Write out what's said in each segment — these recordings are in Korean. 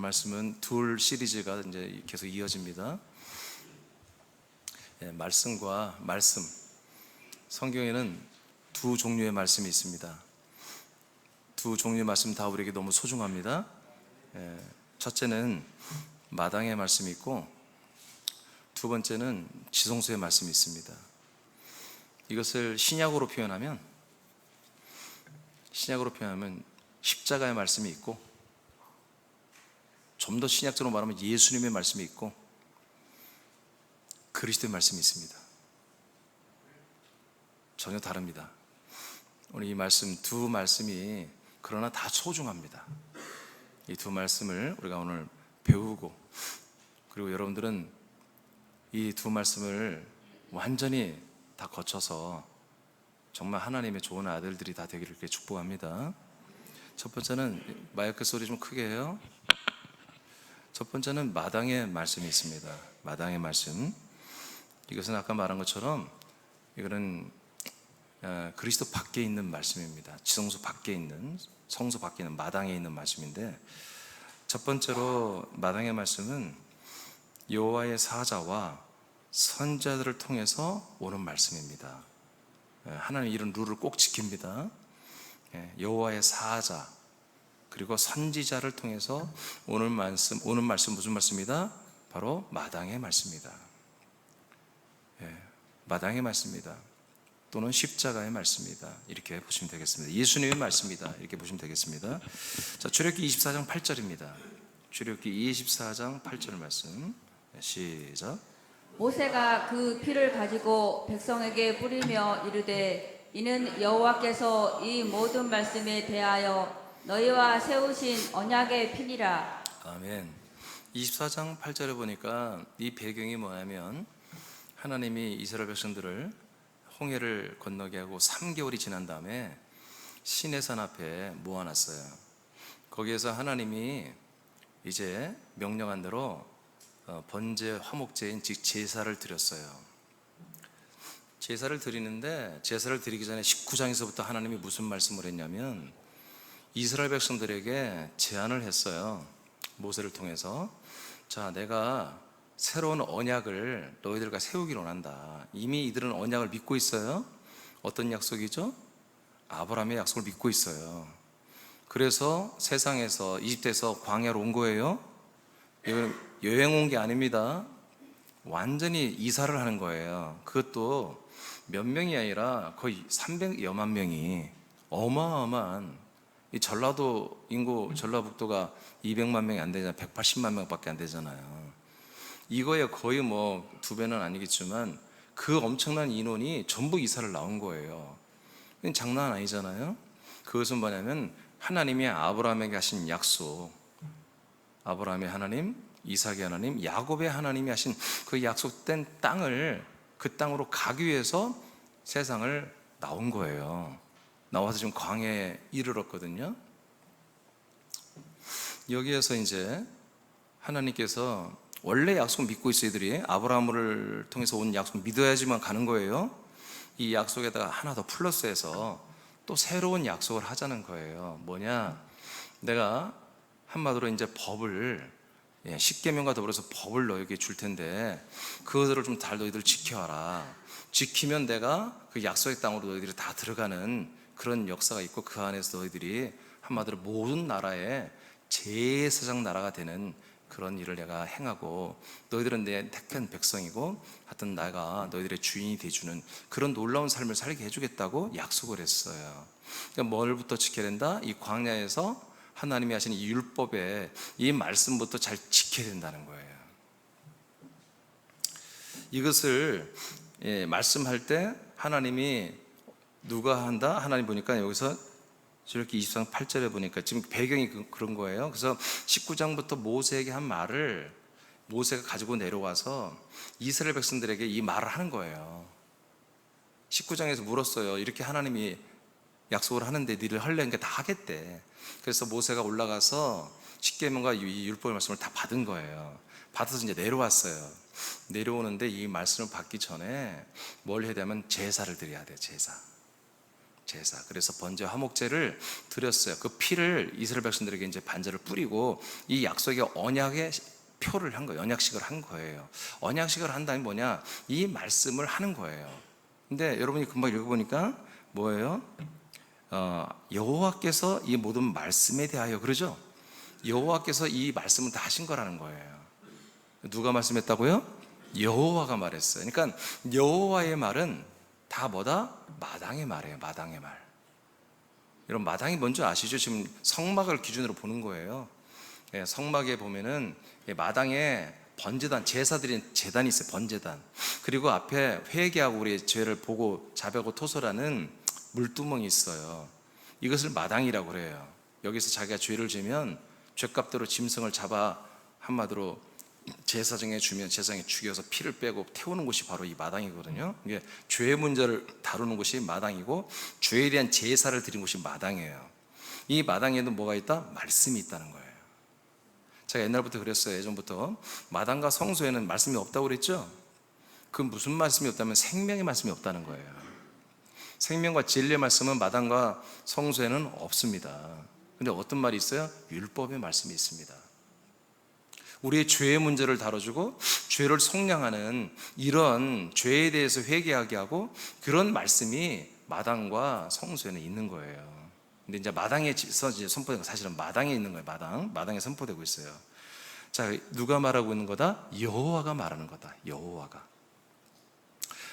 말씀은 둘 시리즈가 이제 계속 이어집니다. 말씀과 말씀. 성경에는 두 종류의 말씀이 있습니다. 두 종류의 말씀 다 우리에게 너무 소중합니다. 첫째는 마당의 말씀이 있고, 두 번째는 지성소의 말씀이 있습니다. 이것을 신약으로 표현하면 십자가의 말씀이 있고, 좀 더 신약적으로 말하면 예수님의 말씀이 있고, 그리스도의 말씀이 있습니다. 전혀 다릅니다. 오늘 이 말씀, 두 말씀이 그러나 다 소중합니다. 이 두 말씀을 우리가 오늘 배우고, 그리고 여러분들은 이 두 말씀을 완전히 다 거쳐서 정말 하나님의 좋은 아들들이 다 되기를 이렇게 축복합니다. 첫 번째는, 마이크 소리 좀 크게 해요. 첫 번째는 마당의 말씀이 있습니다. 마당의 말씀. 이것은 아까 말한 것처럼 이거는 그리스도 밖에 있는 말씀입니다. 지성소 밖에 있는, 성소 밖에 있는 마당에 있는 말씀인데, 첫 번째로 마당의 말씀은 여호와의 사자와 선자들을 통해서 오는 말씀입니다. 하나님 이런 룰을 꼭 지킵니다. 여호와의 사자 그리고 선지자를 통해서 오는 말씀 무슨 말씀이다? 바로 마당의 말씀이다. 마당의 말씀이다. 또는 십자가의 말씀이다. 이렇게 보시면 되겠습니다. 예수님의 말씀이다. 이렇게 보시면 되겠습니다. 자, 출애굽기 24장 8절입니다. 출애굽기 24장 8절 말씀. 시작. 모세가 그 피를 가지고 백성에게 뿌리며 이르되, 이는 여호와께서 이 모든 말씀에 대하여 너희와 세우신 언약의 피니라. 아멘. 24장 8절에 보니까 이 배경이 뭐냐면, 하나님이 이스라엘 백성들을 홍해를 건너게 하고 3개월이 지난 다음에 시내산 앞에 모아놨어요. 거기에서 하나님이 이제 명령한 대로 번제 화목제인 즉 제사를 드렸어요. 제사를 드리는데, 제사를 드리기 전에 19장에서부터 하나님이 무슨 말씀을 했냐면, 이스라엘 백성들에게 제안을 했어요. 모세를 통해서. 자, 내가 새로운 언약을 너희들과 세우기로 한다. 이미 이들은 언약을 믿고 있어요. 어떤 약속이죠? 아브라함의 약속을 믿고 있어요. 그래서 세상에서, 이집트에서 광야로 온 거예요. 여행 온 게 아닙니다. 완전히 이사를 하는 거예요. 그것도 몇 명이 아니라 거의 300여만 명이, 어마어마한, 이 전라도 인구, 전라북도가 200만 명이 안 되잖아요. 180만 명밖에 안 되잖아요. 이거에 거의 뭐 2배는 아니겠지만 그 엄청난 인원이 전부 이사를 나온 거예요. 장난 아니잖아요. 그것은 뭐냐면 하나님이 아브라함에게 하신 약속, 아브라함의 하나님, 이삭의 하나님, 야곱의 하나님이 하신 그 약속된 땅을, 그 땅으로 가기 위해서 세상을 나온 거예요. 나와서 지금 광야에 이르렀거든요. 여기에서 이제 하나님께서 원래 약속 믿고 있어, 이들이 아브라함을 통해서 온 약속 믿어야지만 가는 거예요. 이 약속에다가 하나 더 플러스해서 또 새로운 약속을 하자는 거예요. 뭐냐? 내가 한마디로 이제 법을, 십계명과 더불어서 법을 너에게 줄 텐데 그것들을 좀 잘 너희들 지켜라. 지키면 내가 그 약속의 땅으로 너희들이 다 들어가는 그런 역사가 있고, 그 안에서 너희들이 한마디로 모든 나라의 제사장 나라가 되는 그런 일을 내가 행하고, 너희들은 내 택한 백성이고, 하여튼 내가 너희들의 주인이 돼주는 그런 놀라운 삶을 살게 해주겠다고 약속을 했어요. 그러니까 뭘부터 지켜야 된다? 이 광야에서 하나님이 하신 이 율법의 이 말씀부터 잘 지켜야 된다는 거예요. 이것을 말씀할 때 하나님이 누가 한다? 하나님 보니까 여기서 이렇게 24장 8절에 보니까 지금 배경이 그런 거예요. 그래서 19장부터 모세에게 한 말을 모세가 가지고 내려와서 이스라엘 백성들에게 이 말을 하는 거예요. 19장에서 물었어요. 이렇게 하나님이 약속을 하는데 니를 하려니까 다 하겠대. 그래서 모세가 올라가서 십계명과 이 율법의 말씀을 다 받은 거예요. 받아서 이제 내려왔어요. 내려오는데 이 말씀을 받기 전에 뭘 해야 되면 제사를 드려야 돼요. 제사. 제사. 그래서 번제 화목제를 드렸어요. 그 피를 이스라엘 백성들에게 이제 반제를 뿌리고 이 약속의 언약의 표를 한 거예요. 언약식을 한 거예요. 언약식을 한다는 뭐냐? 이 말씀을 하는 거예요. 근데 여러분이 금방 읽어보니까 뭐예요? 여호와께서 이 모든 말씀에 대하여, 그러죠? 여호와께서 이 말씀을 다 하신 거라는 거예요. 누가 말씀했다고요? 여호와가 말했어요. 그러니까 여호와의 말은 다 뭐다? 마당의 말이에요. 마당의 말. 여러분, 마당이 뭔지 아시죠? 지금 성막을 기준으로 보는 거예요. 성막에 보면은 마당에 번제단, 제사드린 제단이 있어요. 번제단. 그리고 앞에 회개하고 우리의 죄를 보고 자백하고 토설하는 물두멍이 있어요. 이것을 마당이라고 그래요. 여기서 자기가 죄를 지면 죄값대로 짐승을 잡아 한마디로 제사장에 주면 제사장에 죽여서 피를 빼고 태우는 곳이 바로 이 마당이거든요. 이게 죄의 문제를 다루는 곳이 마당이고 죄에 대한 제사를 드린 곳이 마당이에요. 이 마당에도 뭐가 있다? 말씀이 있다는 거예요. 제가 옛날부터 그랬어요. 예전부터 마당과 성소에는 말씀이 없다고 그랬죠. 그 무슨 말씀이 없다면 생명의 말씀이 없다는 거예요. 생명과 진리의 말씀은 마당과 성소에는 없습니다. 근데 어떤 말이 있어요? 율법의 말씀이 있습니다. 우리의 죄의 문제를 다뤄주고 죄를 속량하는 이런 죄에 대해서 회개하게 하고 그런 말씀이 마당과 성소에는 있는 거예요. 근데 이제 마당에서 이제 선포된 거, 사실은 마당에 있는 거예요. 마당에 선포되고 있어요. 자, 누가 말하고 있는 거다? 여호와가 말하는 거다. 여호와가.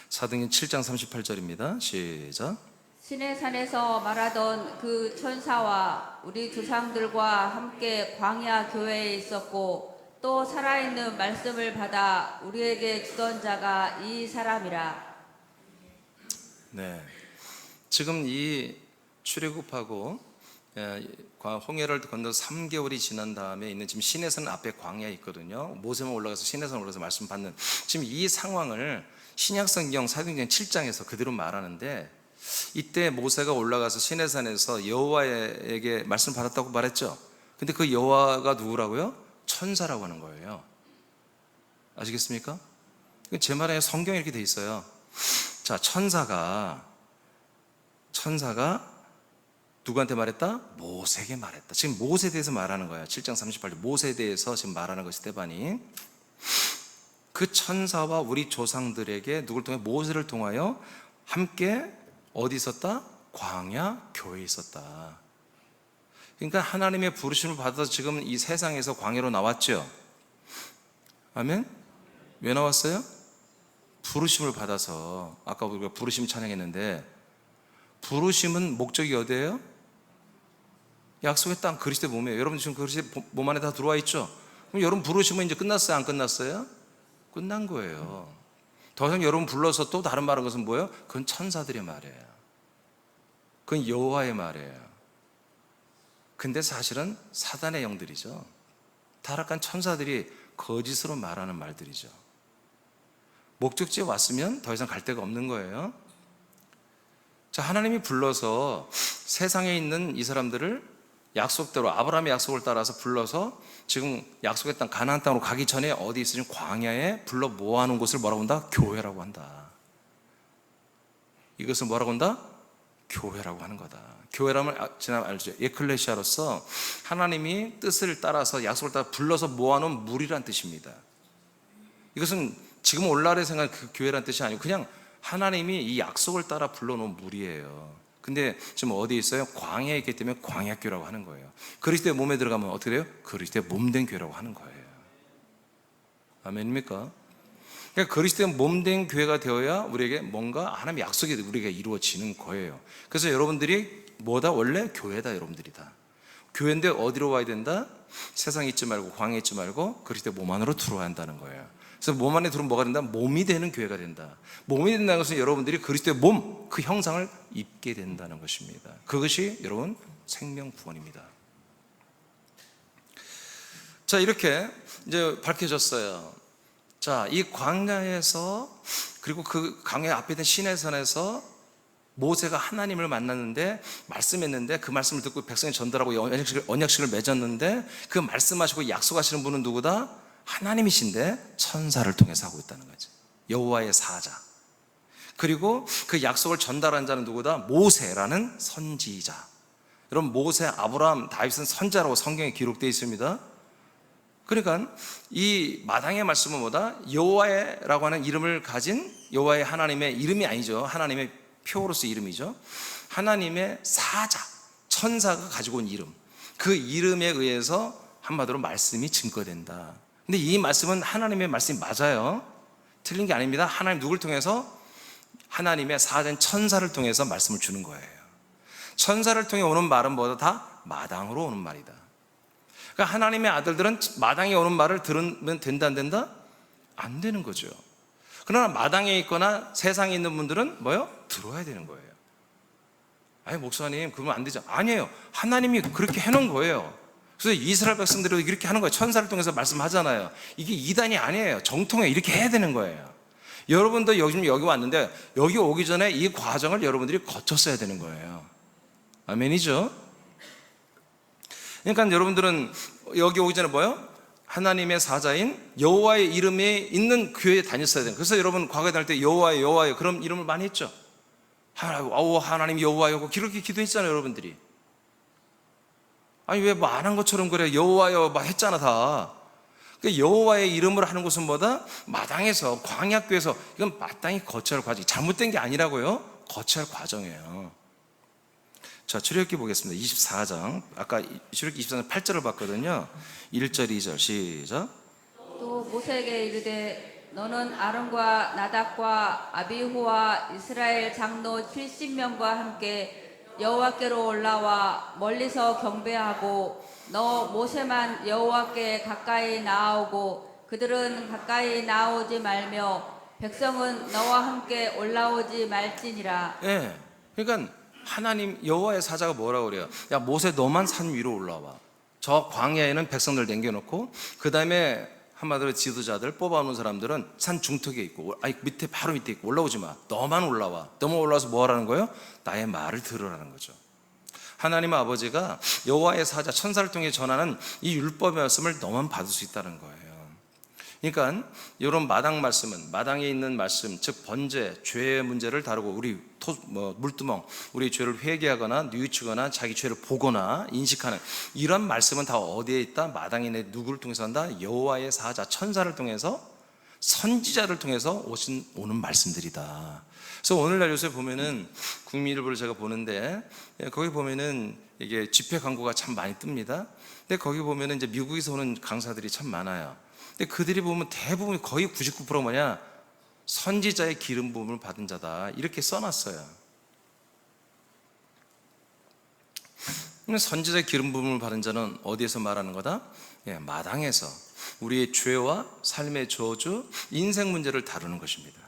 사도행전 7장 38절입니다. 시작. 신의 산에서 말하던 그 천사와 우리 조상들과 함께 광야 교회에 있었고 또 살아있는 말씀을 받아 우리에게 주던 자가 이 사람이라. 네. 지금 이 출애굽하고 홍해를 건너 3개월이 지난 다음에 있는 지금 시내산 앞에 광야에 있거든요. 모세만 올라가서 시내산 올라가서 말씀 받는 지금 이 상황을 신약성경 사도행전 7장에서 그대로 말하는데, 이때 모세가 올라가서 시내산에서 여호와에게 말씀 받았다고 말했죠. 근데 그 여호와가 누구라고요? 천사라고 하는 거예요. 아시겠습니까? 제 말에 성경에 이렇게 돼 있어요. 자, 천사가 누구한테 말했다? 모세에게 말했다. 지금 모세에 대해서 말하는 거예요. 7장 38절 모세에 대해서 지금 말하는 것이 스데반이. 그 천사와 우리 조상들에게 누굴 통해? 모세를 통하여 함께 어디 있었다? 광야 교회에 있었다. 그러니까 하나님의 부르심을 받아서 지금 이 세상에서 광야로 나왔죠. 아멘? 왜 나왔어요? 부르심을 받아서. 아까 우리가 부르심 찬양했는데 부르심은 목적이 어디예요? 약속의 땅 그리스도의 몸이에요. 여러분 지금 그리스도의 몸 안에 다 들어와 있죠? 그럼 여러분 부르심은 이제 끝났어요? 안 끝났어요? 끝난 거예요. 더 이상 여러분 불러서 또 다른 말하는 것은 뭐예요? 그건 천사들의 말이에요. 그건 여호와의 말이에요. 근데 사실은 사단의 영들이죠. 타락한 천사들이 거짓으로 말하는 말들이죠. 목적지에 왔으면 더 이상 갈 데가 없는 거예요. 자, 하나님이 불러서 세상에 있는 이 사람들을 약속대로 아브라함의 약속을 따라서 불러서 지금 약속의 땅 가나안 땅으로 가기 전에 어디 있으신 광야에 불러 모아놓은 곳을 뭐라고 한다? 교회라고 한다. 이것을 뭐라고 한다? 교회라고 하는 거다. 교회라면 지난 알죠? 에클레시아로서 하나님이 뜻을 따라서 약속을 따라 불러서 모아놓은 무리란 뜻입니다. 이것은 지금 오늘날에 생각하는 그 교회란 뜻이 아니고 그냥 하나님이 이 약속을 따라 불러놓은 무리예요. 근데 지금 어디에 있어요? 광야에 있기 때문에 광야교라고 하는 거예요. 그리스도의 몸에 들어가면 어떻게 돼요? 그리스도의 몸된 교회라고 하는 거예요. 아멘입니까? 그러니까 그리스도의 몸된 교회가 되어야 우리에게 뭔가 하나님의 약속이 우리에게 이루어지는 거예요. 그래서 여러분들이 뭐다? 원래 교회다. 여러분들이 다 교회인데 어디로 와야 된다? 세상에 있지 말고 광야에 있지 말고 그리스도의 몸 안으로 들어와야 한다는 거예요. 그래서 몸 안에 들어오면 뭐가 된다? 몸이 되는 교회가 된다. 몸이 된다는 것은 여러분들이 그리스도의 몸, 그 형상을 입게 된다는 것입니다. 그것이 여러분 생명 구원입니다. 자, 이렇게 이제 밝혀졌어요. 자, 이 광야에서 그리고 그 광야 앞에 있는 시내산에서 모세가 하나님을 만났는데 말씀했는데 그 말씀을 듣고 백성에 전달하고 언약식을 맺었는데 그 말씀하시고 약속하시는 분은 누구다? 하나님이신데 천사를 통해서 하고 있다는 거죠. 여호와의 사자. 그리고 그 약속을 전달한 자는 누구다? 모세라는 선지자. 여러분, 모세, 아브라함, 다윗은 선자라고 성경에 기록되어 있습니다. 그러니까 이 마당의 말씀은 뭐다? 여호와라고 하는 이름을 가진 여호와의 하나님의 이름이 아니죠. 하나님의 표로서 이름이죠. 하나님의 사자, 천사가 가지고 온 이름, 그 이름에 의해서 한마디로 말씀이 증거된다. 근데 이 말씀은 하나님의 말씀이 맞아요. 틀린 게 아닙니다. 하나님 누굴 통해서? 하나님의 사자인 천사를 통해서 말씀을 주는 거예요. 천사를 통해 오는 말은 뭐다? 다 마당으로 오는 말이다. 그러니까 하나님의 아들들은 마당에 오는 말을 들으면 된다 안 된다? 안 되는 거죠. 그러나 마당에 있거나 세상에 있는 분들은 뭐요? 들어야 되는 거예요. 아니 목사님 그러면 안 되죠. 아니에요. 하나님이 그렇게 해놓은 거예요. 그래서 이스라엘 백성들이 이렇게 하는 거예요. 천사를 통해서 말씀하잖아요. 이게 이단이 아니에요. 정통에 이렇게 해야 되는 거예요. 여러분도 요즘 여기 왔는데 여기 오기 전에 이 과정을 여러분들이 거쳤어야 되는 거예요. 아멘이죠? 그러니까 여러분들은 여기 오기 전에 뭐요? 하나님의 사자인 여호와의 이름이 있는 교회에 다녔어야 돼요. 그래서 여러분 과거에 다닐 때 여호와요 그런 이름을 많이 했죠. 하나님 여호와요 그렇게 기도했잖아요. 여러분들이. 아니 왜 뭐 안 한 것처럼 그래? 여호와요 막 했잖아 다. 그 여호와의 이름을 하는 것은 뭐다? 마당에서 광야교에서 이건 마땅히 거쳐야 할 과정. 잘못된 게 아니라고요. 거쳐야 할 과정이에요. 자, 출애굽기 보겠습니다. 24장. 아까 출애굽기 24장 8절을 봤거든요. 1절, 2절 시작. 또 모세에게 이르되 너는 아론과 나답과 아비후와 이스라엘 장로 70명과 함께 여호와께로 올라와 멀리서 경배하고 너 모세만 여호와께 가까이 나아오고 그들은 가까이 나오지 말며 백성은 너와 함께 올라오지 말지니라. 예. 그러니까 하나님 여호와의 사자가 뭐라고 그래요? 야 모세 너만 산 위로 올라와. 저 광야에는 백성들 남겨놓고 그 다음에 한마디로 지도자들 뽑아놓은 사람들은 산 중턱에 있고 아니 밑에 바로 밑에 있고 올라오지 마. 너만 올라와. 너만 올라와서 뭐 하라는 거예요? 나의 말을 들으라는 거죠. 하나님 아버지가 여호와의 사자 천사를 통해 전하는 이 율법의 말씀을 너만 받을 수 있다는 거예요. 그러니까 이런 마당 말씀은 마당에 있는 말씀, 즉 번제, 죄의 문제를 다루고 우리 물두멍, 우리 죄를 회개하거나 뉘우치거나 자기 죄를 보거나 인식하는 이런 말씀은 다 어디에 있다? 마당에 있는 누구를 통해서 한다? 여호와의 사자 천사를 통해서 선지자를 통해서 오는 말씀들이다. 그래서 오늘날 요새 보면은 국민일보를 제가 보는데 거기 보면은 이게 집회 광고가 참 많이 뜹니다. 근데 거기 보면은 이제 미국에서 오는 강사들이 참 많아요. 근데 그들이 보면 대부분 거의 99%가 뭐냐? 선지자의 기름 부음을 받은 자다. 이렇게 써놨어요. 선지자의 기름 부음을 받은 자는 어디에서 말하는 거다? 예, 마당에서 우리의 죄와 삶의 저주, 인생 문제를 다루는 것입니다.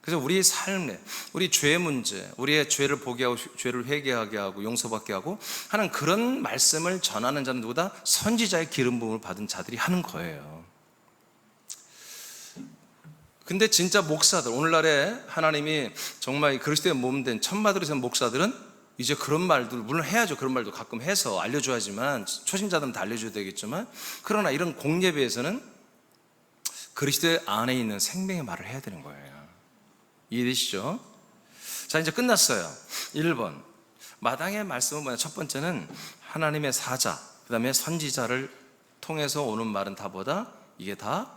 그래서 우리의 삶에, 우리 죄의 문제, 우리의 죄를 보게 하고 죄를 회개하게 하고 용서받게 하고 하는 그런 말씀을 전하는 자는 누구다? 선지자의 기름 부음을 받은 자들이 하는 거예요. 근데 진짜 목사들, 오늘날에 하나님이 정말 그리스도의 몸된 천마들이 된 목사들은 이제 그런 말들, 물론 해야죠. 그런 말도 가끔 해서 알려줘야지만, 초신자들은 다 알려줘야 되겠지만, 그러나 이런 공예배에서는 그리스도의 안에 있는 생명의 말을 해야 되는 거예요. 이해되시죠? 자, 이제 끝났어요. 1번. 마당의 말씀은 뭐냐? 첫 번째는 하나님의 사자, 그 다음에 선지자를 통해서 오는 말은 다 뭐다? 이게 다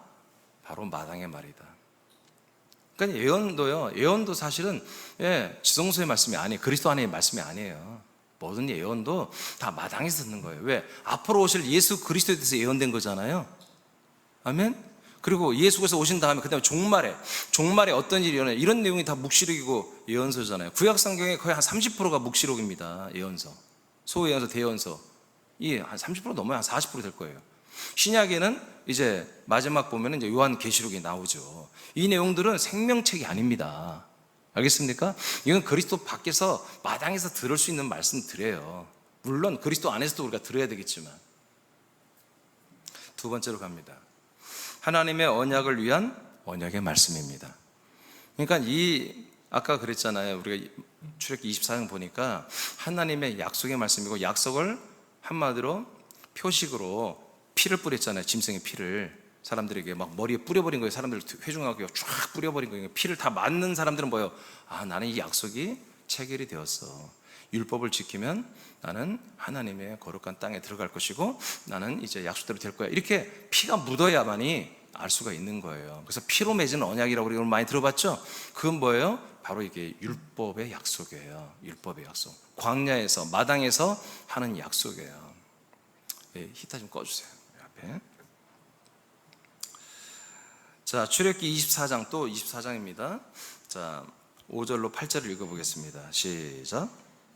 바로 마당의 말이다. 그러니까 예언도 사실은 지성소의 말씀이 아니에요. 그리스도 안의 말씀이 아니에요. 모든 예언도 다 마당에서 듣는 거예요. 왜? 앞으로 오실 예수 그리스도에 대해서 예언된 거잖아요. 아멘? 그리고 예수께서 오신 다음에 그 다음에 종말에 어떤 일이 일어나요? 이런 내용이 다 묵시록이고 예언서잖아요. 구약성경에 거의 한 30%가 묵시록입니다. 예언서, 소예언서, 대언서. 이게 한 30% 넘어야 한 40% 될 거예요. 신약에는 이제 마지막 보면 이제 요한계시록이 나오죠. 이 내용들은 생명책이 아닙니다. 알겠습니까? 이건 그리스도 밖에서 마당에서 들을 수 있는 말씀들이에요. 물론 그리스도 안에서도 우리가 들어야 되겠지만. 두 번째로 갑니다. 하나님의 언약을 위한 언약의 말씀입니다. 그러니까 아까 그랬잖아요. 우리가 출애굽기 24장 보니까 하나님의 약속의 말씀이고 약속을 한마디로 표식으로 피를 뿌렸잖아요. 짐승의 피를. 사람들에게 막 머리에 뿌려버린 거예요. 사람들 회중하게 쫙 뿌려버린 거예요. 피를 다 맞는 사람들은 뭐예요? 아, 나는 이 약속이 체결이 되었어. 율법을 지키면 나는 하나님의 거룩한 땅에 들어갈 것이고 나는 이제 약속대로 될 거야. 이렇게 피가 묻어야만이 알 수가 있는 거예요. 그래서 피로 맺은 언약이라고 우리가 많이 들어봤죠? 그건 뭐예요? 바로 이게 율법의 약속이에요. 율법의 약속. 광야에서 마당에서 하는 약속이에요. 예, 히터 좀 꺼주세요. 앞에. 자, 출애굽기 24장 또 24장입니다. 자, 5절로 8절을 읽어보겠습니다. 시작.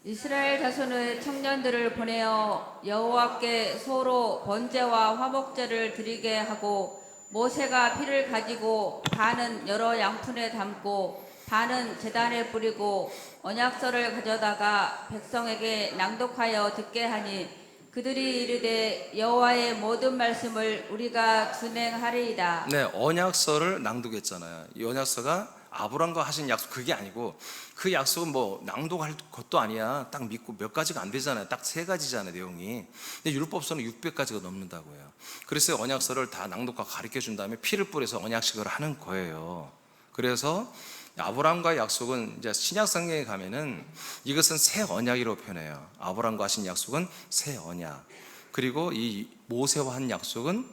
이스라엘 자손의 청년들을 보내어 여호와께 소로 번제와 화목제를 드리게 하고 모세가 피를 가지고 반은 여러 양푼에 담고 반은 제단에 뿌리고 언약서를 가져다가 백성에게 낭독하여 듣게 하니 그들이 이르되 여호와의 모든 말씀을 우리가 준행하리이다. 네, 언약서를 낭독했잖아요. 이 언약서가 아브라함과 하신 약속, 그게 아니고 그 약속은 뭐 낭독할 것도 아니야. 딱 믿고 몇 가지가 안 되잖아요. 딱 3가지잖아요, 내용이. 근데 율법서는 600가지가 넘는다고요. 그래서 언약서를 다 낭독과 가르쳐 준 다음에 피를 뿌려서 언약식을 하는 거예요. 그래서 아브라함과의 약속은 이제 신약 성경에 가면은 이것은 새 언약이라고 표현해요. 아브라함과 하신 약속은 새 언약. 그리고 이 모세와 한 약속은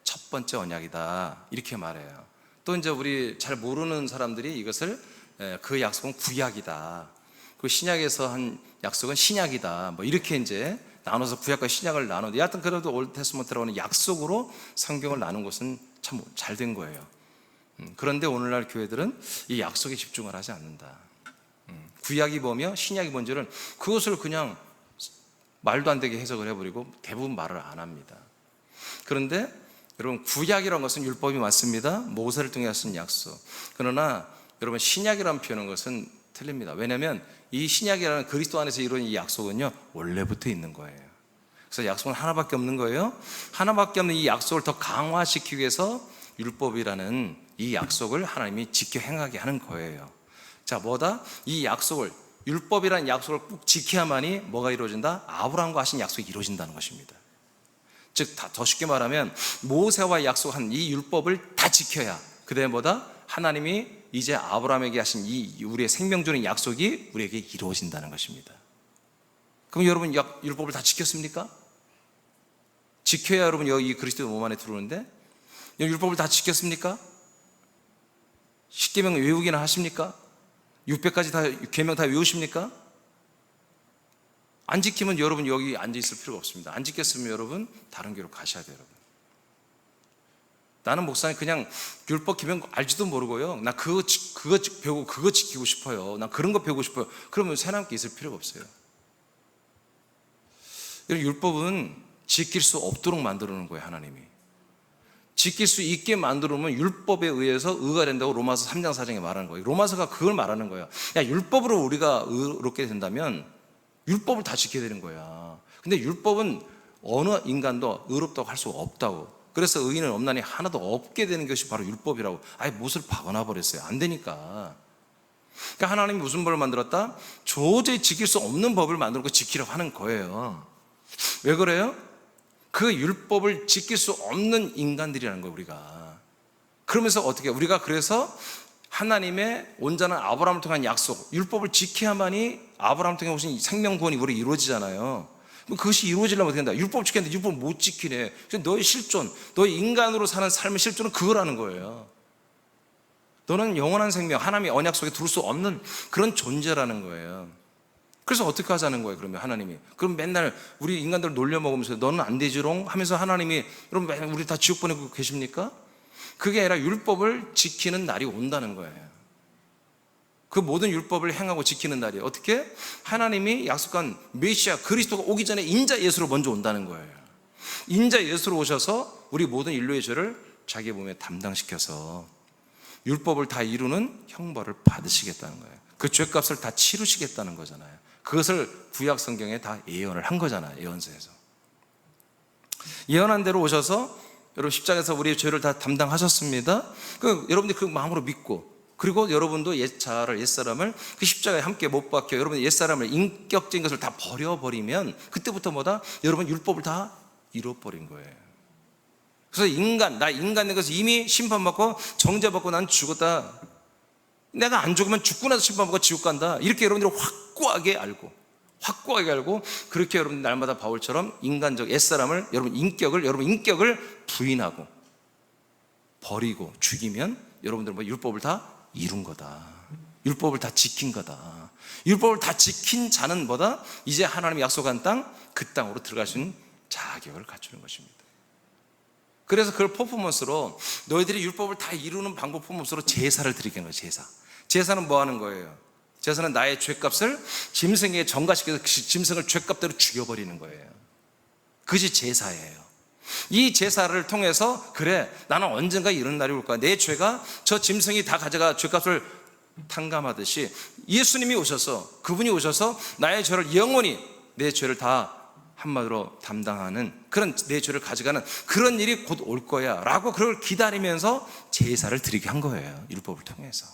첫 번째 언약이다. 이렇게 말해요. 또 이제 우리 잘 모르는 사람들이 이것을 그 약속은 구약이다. 그 신약에서 한 약속은 신약이다. 뭐 이렇게 이제 나눠서 구약과 신약을 나누는데, 여하튼 그래도 올드 테스먼트라고 하는 약속으로 성경을 나눈 것은 참 잘 된 거예요. 그런데 오늘날 교회들은 이 약속에 집중을 하지 않는다. 구약이 뭐며 신약이 뭔지를 그것을 그냥 말도 안 되게 해석을 해버리고 대부분 말을 안 합니다. 그런데 여러분, 구약이라는 것은 율법이 맞습니다. 모세를 통해 하신 약속. 그러나 여러분, 신약이라는 표현은 것은 틀립니다. 왜냐하면 이 신약이라는 그리스도 안에서 이루어진 이 약속은요, 원래부터 있는 거예요. 그래서 약속은 하나밖에 없는 거예요. 하나밖에 없는 이 약속을 더 강화시키기 위해서 율법이라는 이 약속을 하나님이 지켜 행하게 하는 거예요. 자, 뭐다? 이 약속을, 율법이라는 약속을 꼭 지켜야만이 뭐가 이루어진다? 아브라함과 하신 약속이 이루어진다는 것입니다. 즉, 더 쉽게 말하면 모세와 약속한 이 율법을 다 지켜야 그다음에 뭐다? 하나님이 이제 아브라함에게 하신 이 우리의 생명 주는 약속이 우리에게 이루어진다는 것입니다. 그럼 여러분, 율법을 다 지켰습니까? 지켜야 여러분 여기 그리스도의 몸 안에 들어오는데, 율법을 다 지켰습니까? 10계명 외우기나 하십니까? 600가지 다 계명 다 외우십니까? 안 지키면 여러분 여기 앉아 있을 필요가 없습니다. 안 지켰으면 여러분 다른 교회로 가셔야 돼요. 여러분, 나는 목사님 그냥 율법 계명 알지도 모르고요, 나 그거 배우고 그거 지키고 싶어요, 나 그런 거 배우고 싶어요. 그러면 새남게 있을 필요가 없어요. 율법은 지킬 수 없도록 만들어 놓은 거예요. 하나님이 지킬 수 있게 만들어놓으면 율법에 의해서 의가 된다고 로마서 3장 4장에 말하는 거예요. 로마서가 그걸 말하는 거예요. 야, 율법으로 우리가 의롭게 된다면 율법을 다 지켜야 되는 거야. 근데 율법은 어느 인간도 의롭다고 할 수가 없다고. 그래서 의인은 없나니 하나도 없게 되는 것이 바로 율법이라고. 아예 못을 박아놔 버렸어요. 안 되니까. 그러니까 하나님이 무슨 법을 만들었다? 도저히 지킬 수 없는 법을 만들고 지키려고 하는 거예요. 왜 그래요? 그 율법을 지킬 수 없는 인간들이라는 거예요, 우리가. 그러면서 어떻게, 우리가 그래서 하나님의 온전한 아브라함을 통한 약속, 율법을 지켜야만이 아브라함을 통해 오신 생명 구원이 우리 이루어지잖아요. 그것이 이루어지려면 어떻게 된다? 율법을 지켰는데 율법을 못 지키네. 너의 실존, 너의 인간으로 사는 삶의 실존은 그거라는 거예요. 너는 영원한 생명, 하나님의 언약 속에 들을 수 없는 그런 존재라는 거예요. 그래서 어떻게 하자는 거예요, 그러면 하나님이? 그럼 맨날 우리 인간들 놀려먹으면서 너는 안 되지롱 하면서 하나님이, 여러분 맨날 우리 다 지옥 보내고 계십니까? 그게 아니라 율법을 지키는 날이 온다는 거예요. 그 모든 율법을 행하고 지키는 날이에요. 어떻게? 하나님이 약속한 메시아 그리스도가 오기 전에 인자 예수로 먼저 온다는 거예요. 인자 예수로 오셔서 우리 모든 인류의 죄를 자기 몸에 담당시켜서 율법을 다 이루는 형벌을 받으시겠다는 거예요. 그 죄값을 다 치르시겠다는 거잖아요. 그것을 구약 성경에 다 예언을 한 거잖아요. 예언서에서 예언한 대로 오셔서 여러분 십자가에서 우리의 죄를 다 담당하셨습니다. 여러분들이 그 마음으로 믿고, 그리고 여러분도 옛사람을 그 십자가에 함께 못 박혀 여러분 옛사람을 인격적인 것을 다 버려버리면 그때부터 뭐다? 여러분 율법을 다 잃어버린 거예요. 그래서 나 인간 내것서 이미 심판받고 정죄받고 난 죽었다. 내가 안 죽으면 죽고 나서 심판받고 지옥 간다. 이렇게 여러분들이 확고하게 알고 그렇게 여러분 날마다 바울처럼 인간적 옛사람을 여러분 인격을 부인하고 버리고 죽이면 여러분들 뭐 율법을 다 이룬 거다. 율법을 다 지킨 거다. 율법을 다 지킨 자는 뭐다? 이제 하나님이 약속한 땅, 그 땅으로 들어갈 수 있는 자격을 갖추는 것입니다. 그래서 그걸 퍼포먼스로 너희들이 율법을 다 이루는 방법 퍼포먼스로 제사를 드리게 하는 거예요. 제사는 뭐 하는 거예요? 제사는 나의 죄값을 짐승에게 전가시켜서 그 짐승을 죄값대로 죽여버리는 거예요. 그것이 제사예요. 이 제사를 통해서 그래 나는 언젠가 이런 날이 올 거야. 내 죄가 저 짐승이 다 가져가 죄값을 탕감하듯이 예수님이 오셔서 그분이 오셔서 나의 죄를 영원히 내 죄를 다 한마디로 담당하는 그런 내 죄를 가져가는 그런 일이 곧 올 거야 라고 그걸 기다리면서 제사를 드리게 한 거예요. 율법을 통해서.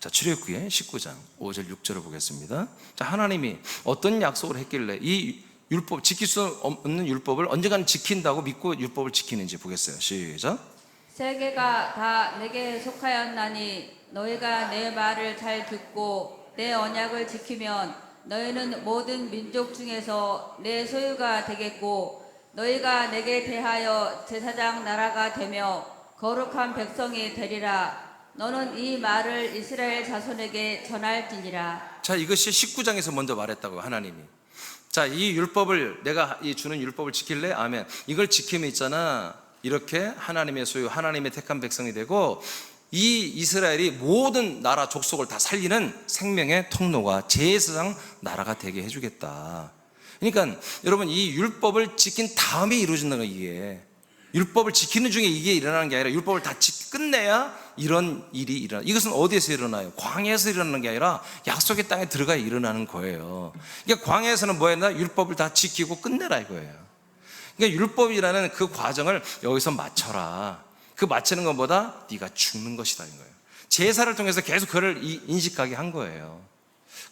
자, 출애굽기의 19장 5절 6절을 보겠습니다. 자, 하나님이 어떤 약속을 했길래 이 율법 지킬 수 없는 율법을 언젠가는 지킨다고 믿고 율법을 지키는지 보겠어요. 시작. 세계가 다 내게 속하였나니 너희가 내 말을 잘 듣고 내 언약을 지키면 너희는 모든 민족 중에서 내 소유가 되겠고 너희가 내게 대하여 제사장 나라가 되며 거룩한 백성이 되리라. 너는 이 말을 이스라엘 자손에게 전할지니라. 자, 이것이 19장에서 먼저 말했다고 하나님이. 자, 이 율법을 내가 주는 율법을 지킬래? 아멘. 이걸 지키면 있잖아. 이렇게 하나님의 소유, 하나님의 택한 백성이 되고 이 이스라엘이 모든 나라 족속을 다 살리는 생명의 통로가 제사장 나라가 되게 해주겠다. 그러니까 여러분 이 율법을 지킨 다음에 이루어진다는 거예요. 이게 율법을 지키는 중에 이게 일어나는 게 아니라 율법을 다 끝내야 이런 일이 일어나. 이것은 어디에서 일어나요? 광야에서 일어나는 게 아니라 약속의 땅에 들어가야 일어나는 거예요. 그러니까 광야에서는 뭐 했나? 율법을 다 지키고 끝내라 이거예요. 그러니까 율법이라는 그 과정을 여기서 맞춰라. 그 맞추는 것보다 네가 죽는 것이다 인 거예요. 제사를 통해서 계속 그를 인식하게 한 거예요.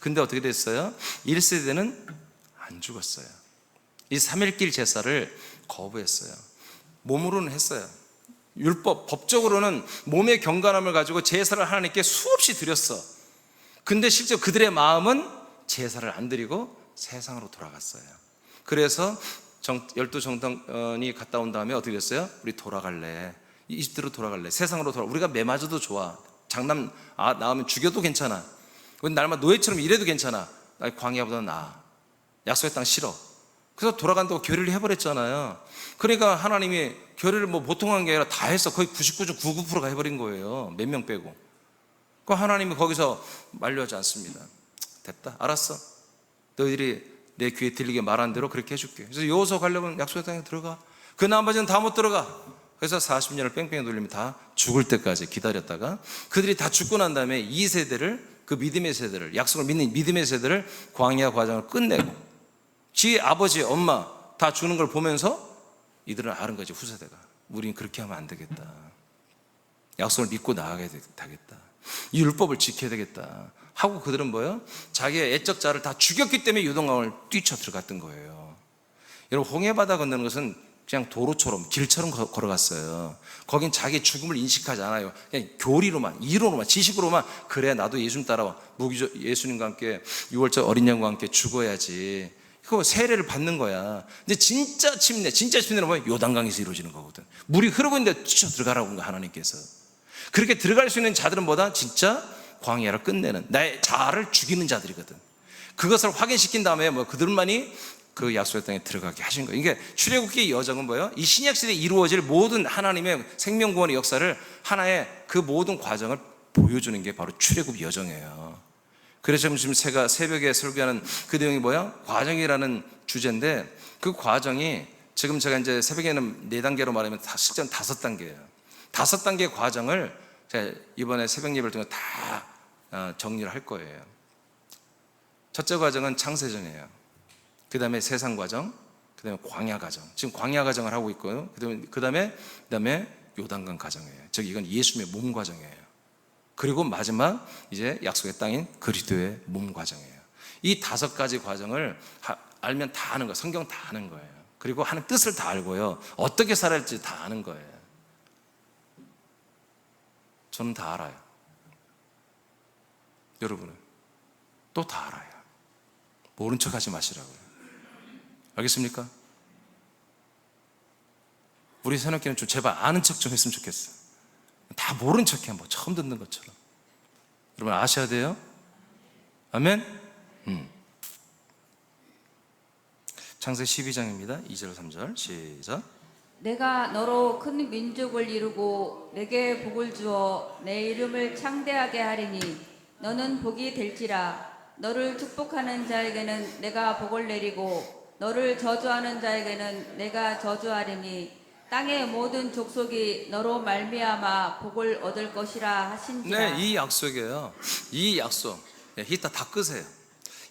근데 어떻게 됐어요? 1세대는 안 죽었어요. 이 3일길 제사를 거부했어요. 몸으로는 했어요. 율법, 법적으로는 몸의 경건함을 가지고 제사를 하나님께 수없이 드렸어. 근데 실제 그들의 마음은 제사를 안 드리고 세상으로 돌아갔어요. 그래서 12정당이 갔다 온 다음에 어떻게 됐어요? 우리 돌아갈래. 이집트로 돌아갈래. 세상으로 우리가 매 맞아도 좋아. 장남 낳으면 죽여도 괜찮아. 날마다 노예처럼 일해도 괜찮아. 광야보다 나아. 약속의 땅 싫어. 그래서 돌아간다고 결의를 해버렸잖아요. 그러니까 하나님이 결의를 뭐 보통 한 게 아니라 다 했어. 거의 99.99%가 해버린 거예요. 몇 명 빼고. 그 하나님이 거기서 만류하지 않습니다. 됐다. 알았어. 너희들이 내 귀에 들리게 말한 대로 그렇게 해줄게. 그래서 여호수아 가려면 약속의 땅에 들어가. 그 나머지는 다 못 들어가. 그래서 40년을 뺑뺑이 돌리면 다 죽을 때까지 기다렸다가 그들이 다 죽고 난 다음에 이 세대를 그 믿음의 세대를 약속을 믿는 믿음의 세대를 광야 과정을 끝내고 지 아버지 엄마 다 주는 걸 보면서 이들은 아는 거지. 후세대가 우린 그렇게 하면 안 되겠다. 약속을 믿고 나아가야 되겠다. 이 율법을 지켜야 되겠다 하고 그들은 뭐예요? 자기의 애적자를 다 죽였기 때문에 요단강을 뛰쳐 들어갔던 거예요. 여러분 홍해바다 건너는 것은 그냥 도로처럼 길처럼 걸어갔어요. 거긴 자기 죽음을 인식하지 않아요. 그냥 교리로만 이론으로만 지식으로만 그래 나도 예수님 따라와 예수님과 함께 6월절 어린 양과 함께 죽어야지. 그거 세례를 받는 거야. 근데 진짜 침례는 뭐야? 요단강에서 이루어지는 거거든. 물이 흐르고 있는데 뛰쳐 들어가라고 한 거야 하나님께서. 그렇게 들어갈 수 있는 자들은 뭐다? 진짜 광야를 끝내는 나의 자아를 죽이는 자들이거든. 그것을 확인시킨 다음에 뭐 그들만이 그 약속의 땅에 들어가게 하신 거예요. 이게 출애굽기의 여정은 뭐예요? 이 신약 시대에 이루어질 모든 하나님의 생명구원의 역사를 하나의 그 모든 과정을 보여주는 게 바로 출애굽 여정이에요. 그래서 지금 제가 새벽에 설교하는 그 내용이 뭐야? 과정이라는 주제인데 그 과정이 지금 제가 이제 새벽에는 4단계로 말하면 실제는 5단계예요. 5단계 과정을 제가 이번에 새벽 예배를 통해 다 정리를 할 거예요. 첫째 과정은 창세전이에요. 그 다음에 세상 과정, 그 다음에 광야 과정. 지금 광야 과정을 하고 있고요. 그 다음에 요단강 과정이에요. 즉 이건 예수님의 몸 과정이에요. 그리고 마지막 이제 약속의 땅인 그리스도의 몸 과정이에요. 이 5가지 과정을 알면 다 아는 거예요. 성경 다 아는 거예요. 그리고 하는 뜻을 다 알고요. 어떻게 살아야 할지 다 아는 거예요. 저는 다 알아요. 여러분은 또 다 알아요. 모른 척 하지 마시라고요. 알겠습니까? 우리 새롭게는 좀 제발 아는 척 좀 했으면 좋겠어. 다 모른 척해, 뭐 처음 듣는 것처럼. 여러분 아셔야 돼요. 아멘. 창세기 12장입니다. 2절 3절 시작. 내가 너로 큰 민족을 이루고 내게 복을 주어 내 이름을 창대하게 하리니 너는 복이 될지라. 너를 축복하는 자에게는 내가 복을 내리고 너를 저주하는 자에게는 내가 저주하리니 땅의 모든 족속이 너로 말미암아 복을 얻을 것이라 하신지라. 네, 이 약속이에요. 이 약속. 네, 히타 다 끄세요.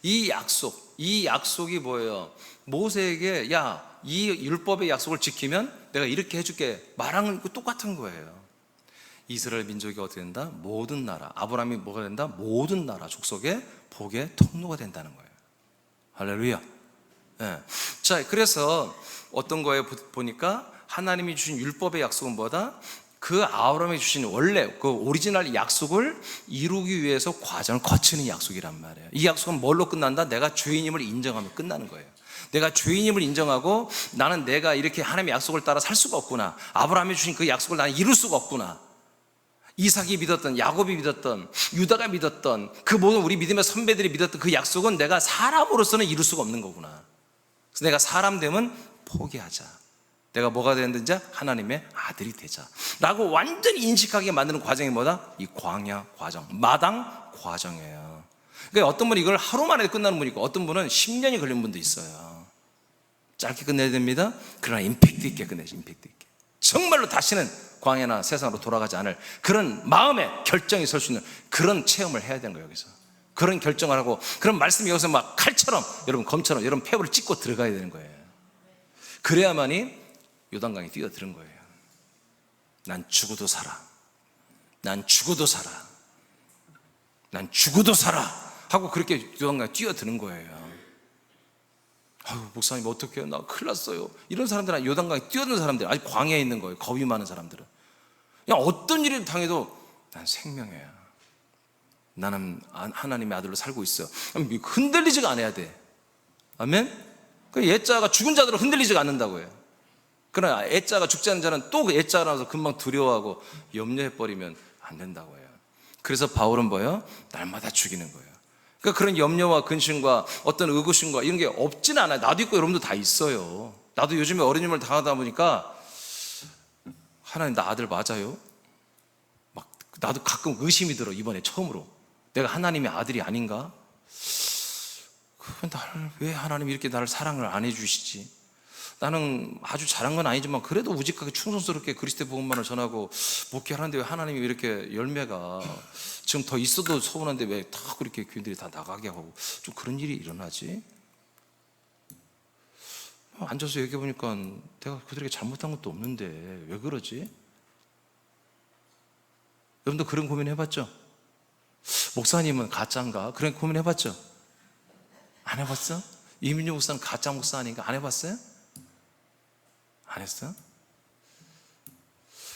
이 약속이 뭐예요? 모세에게 야, 이 율법의 약속을 지키면 내가 이렇게 해줄게 말한 거 똑같은 거예요. 이스라엘 민족이 어떻게 된다? 모든 나라, 아브라함이 뭐가 된다? 모든 나라 족속의 복의 통로가 된다는 거예요. 할렐루야. 네. 자, 그래서 어떤 거에 보니까 하나님이 주신 율법의 약속은 뭐다? 그 아브라함이 주신 원래 그 오리지널 약속을 이루기 위해서 과정을 거치는 약속이란 말이에요. 이 약속은 뭘로 끝난다? 내가 죄인임을 인정하면 끝나는 거예요. 내가 죄인임을 인정하고 나는 내가 이렇게 하나님의 약속을 따라 살 수가 없구나. 아브라함이 주신 그 약속을 나는 이룰 수가 없구나. 이삭이 믿었던, 야곱이 믿었던, 유다가 믿었던 그 모든 우리 믿음의 선배들이 믿었던 그 약속은 내가 사람으로서는 이룰 수가 없는 거구나. 그래서 내가 사람 되면 포기하자. 내가 뭐가 되는지 하나님의 아들이 되자 라고 완전히 인식하게 만드는 과정이 뭐다? 이 광야 과정, 마당 과정이에요. 그러니까 어떤 분은 이걸 하루 만에 끝나는 분이 있고 어떤 분은 10년이 걸린 분도 있어요. 짧게 끝내야 됩니다. 그러나 임팩트 있게 끝내지. 임팩트 있게 정말로 다시는 광야나 세상으로 돌아가지 않을 그런 마음의 결정이 설 수 있는 그런 체험을 해야 되는 거예요. 여기서 그런 결정을 하고 그런 말씀이 여기서 막 칼처럼 여러분 검처럼 여러분 폐부를 찍고 들어가야 되는 거예요. 그래야만이 요단강에 뛰어드는 거예요. 난 죽어도 살아. 난 죽어도 살아. 난 죽어도 살아. 하고 그렇게 요단강에 뛰어드는 거예요. 아유, 목사님 어떡해요? 나 큰일 났어요. 이런 사람들은 요단강에 뛰어드는 사람들, 아직 광야에 있는 거예요. 겁이 많은 사람들은. 그냥 어떤 일을 당해도 난 생명이야. 나는 하나님의 아들로 살고 있어. 흔들리지가 않아야 돼. 아멘? 그 옛자가 죽은 자들은 흔들리지가 않는다고요. 그러나 애자가 죽지 않은 자는 또 그 애자가 나와서 금방 두려워하고 염려해버리면 안 된다고 해요. 그래서 바울은 뭐예요? 날마다 죽이는 거예요. 그러니까 그런 염려와 근심과 어떤 의구심과 이런 게 없지는 않아요. 나도 있고 여러분도 다 있어요. 나도 요즘에 어린이집을 당하다 보니까 하나님 나 아들 맞아요? 막 나도 가끔 의심이 들어. 이번에 처음으로 내가 하나님의 아들이 아닌가? 왜 하나님이 이렇게 나를 사랑을 안 해주시지? 나는 아주 잘한 건 아니지만 그래도 우직하게 충성스럽게 그리스도의 복음만을 전하고 목회하는데 왜 하나님이 이렇게 열매가 지금 더 있어도 서운한데 왜 다 그렇게 교인들이 다 나가게 하고 좀 그런 일이 일어나지? 앉아서 얘기해보니까 내가 그들에게 잘못한 것도 없는데 왜 그러지? 여러분도 그런 고민 해봤죠? 목사님은 가짜인가? 그런 고민 해봤죠? 안 해봤어? 이민주 목사는 가짜 목사 아닌가? 안 해봤어요? 안 했어?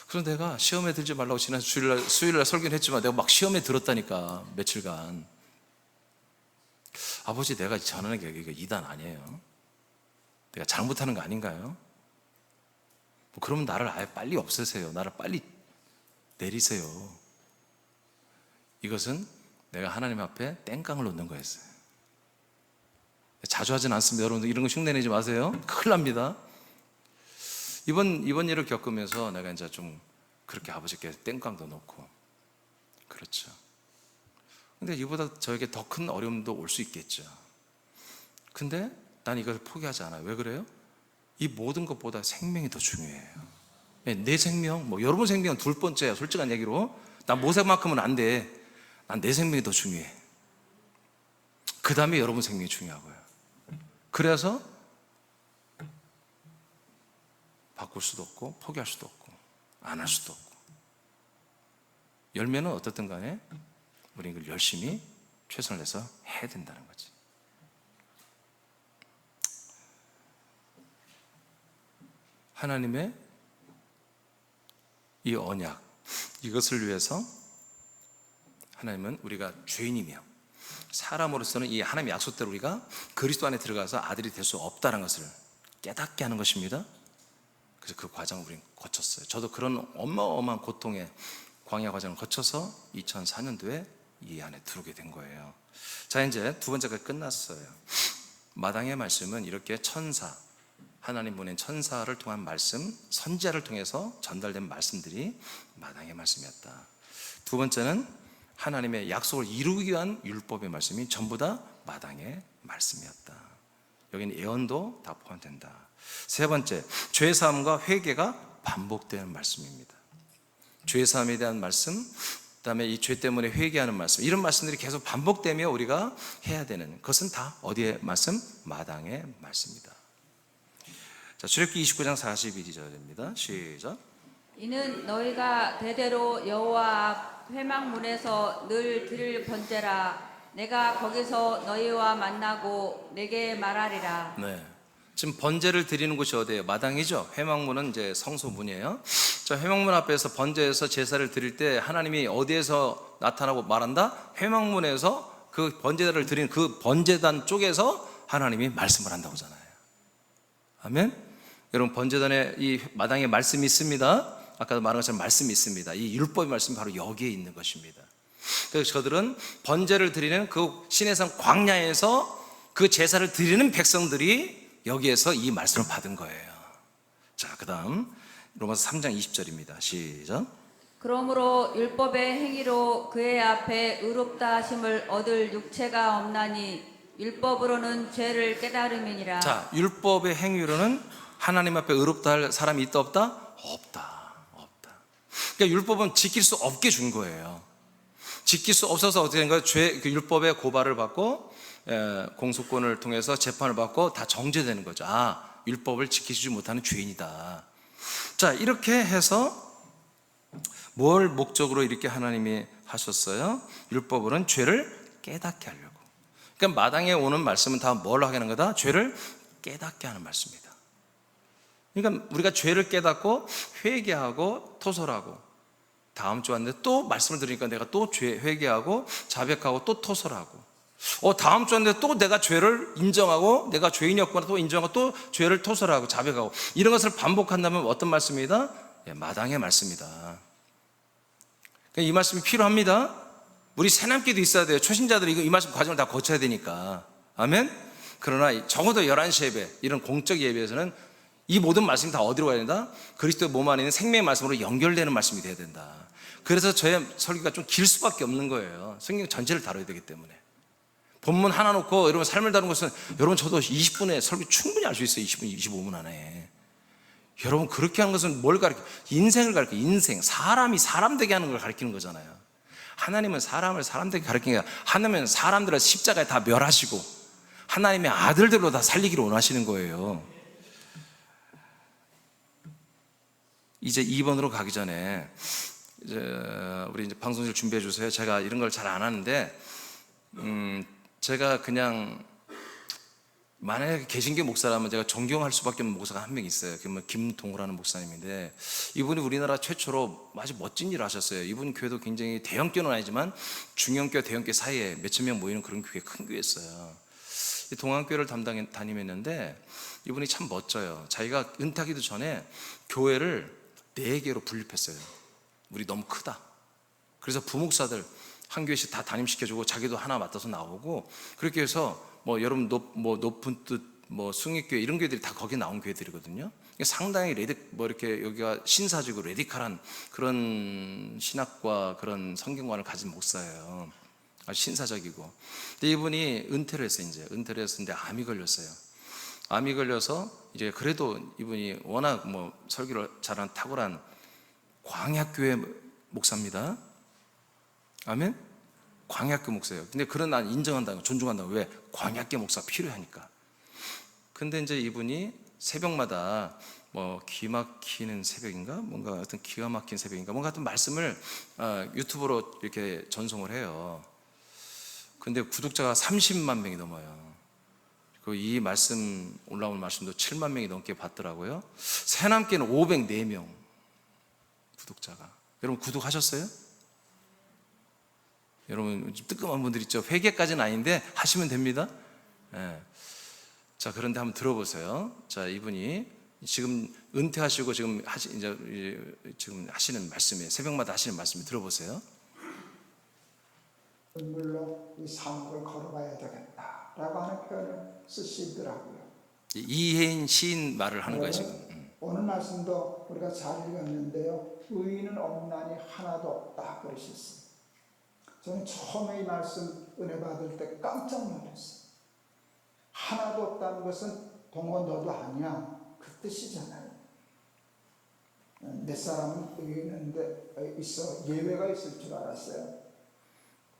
그래서 내가 시험에 들지 말라고 지난 수요일날 설교를 했지만 내가 막 시험에 들었다니까 며칠간. 아버지 내가 전하는 게 이거 이단 아니에요. 내가 잘못하는 거 아닌가요? 뭐 그러면 나를 아예 빨리 없애세요. 나를 빨리 내리세요. 이것은 내가 하나님 앞에 땡깡을 놓는 거였어요. 자주 하진 않습니다. 여러분들 이런 거 흉내내지 마세요. 큰일 납니다. 이번 일을 겪으면서 내가 이제 좀 그렇게 아버지께 땡깡도 놓고 그렇죠. 근데 이보다 저에게 더 큰 어려움도 올 수 있겠죠. 근데 난 이걸 포기하지 않아요. 왜 그래요? 이 모든 것보다 생명이 더 중요해요. 내 생명, 뭐 여러분 생명은 둘 번째야. 솔직한 얘기로 난 모세만큼은 안 돼. 난 내 생명이 더 중요해. 그 다음에 여러분 생명이 중요하고요. 그래서 바꿀 수도 없고 포기할 수도 없고 안 할 수도 없고 열매는 어떻든 간에 우리 이걸 열심히 최선을 내서 해야 된다는 거지. 하나님의 이 언약, 이것을 위해서 하나님은 우리가 죄인이며 사람으로서는 이 하나님의 약속대로 우리가 그리스도 안에 들어가서 아들이 될 수 없다는 것을 깨닫게 하는 것입니다. 그래서 그 과정을 우리는 거쳤어요. 저도 그런 어마어마한 고통의 광야 과정을 거쳐서 2004년도에 이 안에 들어오게 된 거예요. 자, 이제 두 번째가 끝났어요. 마당의 말씀은 이렇게 천사, 하나님 보낸 천사를 통한 말씀, 선지자를 통해서 전달된 말씀들이 마당의 말씀이었다. 두 번째는 하나님의 약속을 이루기 위한 율법의 말씀이 전부 다 마당의 말씀이었다. 여기는 예언도 다 포함된다. 세 번째, 죄사함과 회개가 반복되는 말씀입니다. 죄사함에 대한 말씀, 그다음에 이 죄 때문에 회개하는 말씀, 이런 말씀들이 계속 반복되며 우리가 해야 되는 것은 다 어디의 말씀? 마당의 말씀이다. 자, 출애굽기 29장 42절입니다. 시작. 이는 너희가 대대로 여호와 앞 회막문에서 늘 드릴 번제라. 내가 거기서 너희와 만나고 내게 말하리라. 네. 지금 번제를 드리는 곳이 어디예요? 마당이죠. 회막문은 이제 성소문이에요. 자, 회막문 앞에서 번제에서 제사를 드릴 때 하나님이 어디에서 나타나고 말한다? 회막문에서 그 번제를 드리는 그 번제단 쪽에서 하나님이 말씀을 한다고 하잖아요. 아멘. 여러분, 번제단에 이 마당에 말씀이 있습니다. 아까도 말한 것처럼 말씀이 있습니다. 이 율법의 말씀이 바로 여기에 있는 것입니다. 그래서 저들은 번제를 드리는 그 시내산 광야에서 그 제사를 드리는 백성들이 여기에서 이 말씀을 받은 거예요. 자, 그 다음 로마서 3장 20절입니다. 시작. 그러므로 율법의 행위로 그의 앞에 의롭다 하심을 얻을 육체가 없나니 율법으로는 죄를 깨달음이니라. 자, 율법의 행위로는 하나님 앞에 의롭다 할 사람이 있다 없다? 없다. 그러니까 율법은 지킬 수 없게 준 거예요. 지킬 수 없어서 어떻게 된 거예요? 그 율법의 고발을 받고 공소권을 통해서 재판을 받고 다 정죄되는 거죠. 아, 율법을 지키지 못하는 죄인이다. 자, 이렇게 해서 뭘 목적으로 이렇게 하나님이 하셨어요? 율법으로는 죄를 깨닫게 하려고. 그러니까 마당에 오는 말씀은 다 뭘 하게 하는 거다? 죄를 깨닫게 하는 말씀입니다. 그러니까 우리가 죄를 깨닫고 회개하고 토설하고, 다음 주 왔는데 또 말씀을 들으니까 내가 또 회개하고 자백하고 또 토설하고, 다음 주 왔는데 또 내가 죄를 인정하고 내가 죄인이었구나 또 인정하고 또 죄를 토설하고 자백하고, 이런 것을 반복한다면 어떤 말씀이다? 마당의 말씀이다. 그러니까 이 말씀이 필요합니다. 우리 새남기도 있어야 돼요. 초신자들이 이 말씀 과정을 다 거쳐야 되니까. 아멘. 그러나 적어도 11시 예배, 이런 공적 예배에서는 이 모든 말씀이 다 어디로 가야 된다? 그리스도의 몸 안에 있는 생명의 말씀으로 연결되는 말씀이 돼야 된다. 그래서 저의 설교가 좀 길 수밖에 없는 거예요. 성경 전체를 다뤄야 되기 때문에. 본문 하나 놓고 여러분 삶을 다루는 것은, 여러분 저도 20분에 설교 충분히 할 수 있어요. 20분, 25분 안에. 여러분 그렇게 하는 것은 뭘 가르쳐? 인생을 가르쳐. 인생. 사람이 사람 되게 하는 걸 가르치는 거잖아요. 하나님은 사람을 사람 되게 가르치는 게 아니라, 하나님은 사람들을 십자가에 다 멸하시고 하나님의 아들들로 다 살리기를 원하시는 거예요. 이제 2번으로 가기 전에 우리 이제 방송실 준비해 주세요. 제가 이런 걸 잘 안 하는데, 제가 그냥 만약에 개신교 목사라면 제가 존경할 수밖에 없는 목사가 한 명 있어요. 김동호라는 목사님인데, 이분이 우리나라 최초로 아주 멋진 일을 하셨어요. 이분 교회도 굉장히 대형교는 아니지만 중형교, 대형교 사이에 몇천 명 모이는 그런 교회, 큰 교회였어요. 동안교회를 다니면는데 이분이 참 멋져요. 자기가 은퇴하기도 전에 교회를 4개로 분립했어요. 우리 너무 크다. 그래서 부목사들 한 교회씩 다 담임시켜주고 자기도 하나 맡아서 나오고, 그렇게 해서 여러분 높은 뜻 숭익교회 이런 교회들이 다 거기 나온 교회들이거든요. 상당히 이렇게 여기가 신사적이고 레디칼한 그런 신학과 그런 성경관을 가진 목사예요. 아주 신사적이고. 근데 이분이 은퇴를 했어요. 이제 은퇴를 했는데 암이 걸렸어요. 암이 걸려서 이제 그래도 이분이 워낙 설교를 잘하는 탁월한 광약교회 목사입니다. 아멘? 광약교 목사예요. 근데 그런 난 인정한다고, 존중한다고. 왜? 광약교 목사 필요하니까. 근데 이제 이분이 새벽마다 기 막히는 새벽인가? 뭔가 하여튼 기가 막힌 새벽인가? 뭔가 하여튼 말씀을 유튜브로 이렇게 전송을 해요. 근데 구독자가 30만 명이 넘어요. 그리고 이 말씀 올라오는 말씀도 7만 명이 넘게 봤더라고요. 새남교는 504명 구독자가. 여러분 구독하셨어요? 여러분 뜨끔한 분들 있죠. 회개까지는 아닌데 하시면 됩니다. 예. 자, 그런데 한번 들어보세요. 자, 이분이 지금 은퇴하시고 지금 지금 하시는 말씀이에요. 새벽마다 하시는 말씀 들어보세요. 눈물로 이 산을 걸어가야 되겠다라고 하는 표현을 쓰시더라고요. 이혜인 시인 말을 하는 거예요 지금. 오늘 말씀도 우리가 잘 읽었는데요. 의인은 없나니 하나도 없다 그러셨어요. 저는 처음에 이 말씀 은혜 받을 때 깜짝 놀랐어요. 하나도 없다는 것은 동원 너도 아니야 그 뜻이잖아요. 몇 사람은 의인인데 있어 예외가 있을 줄 알았어요.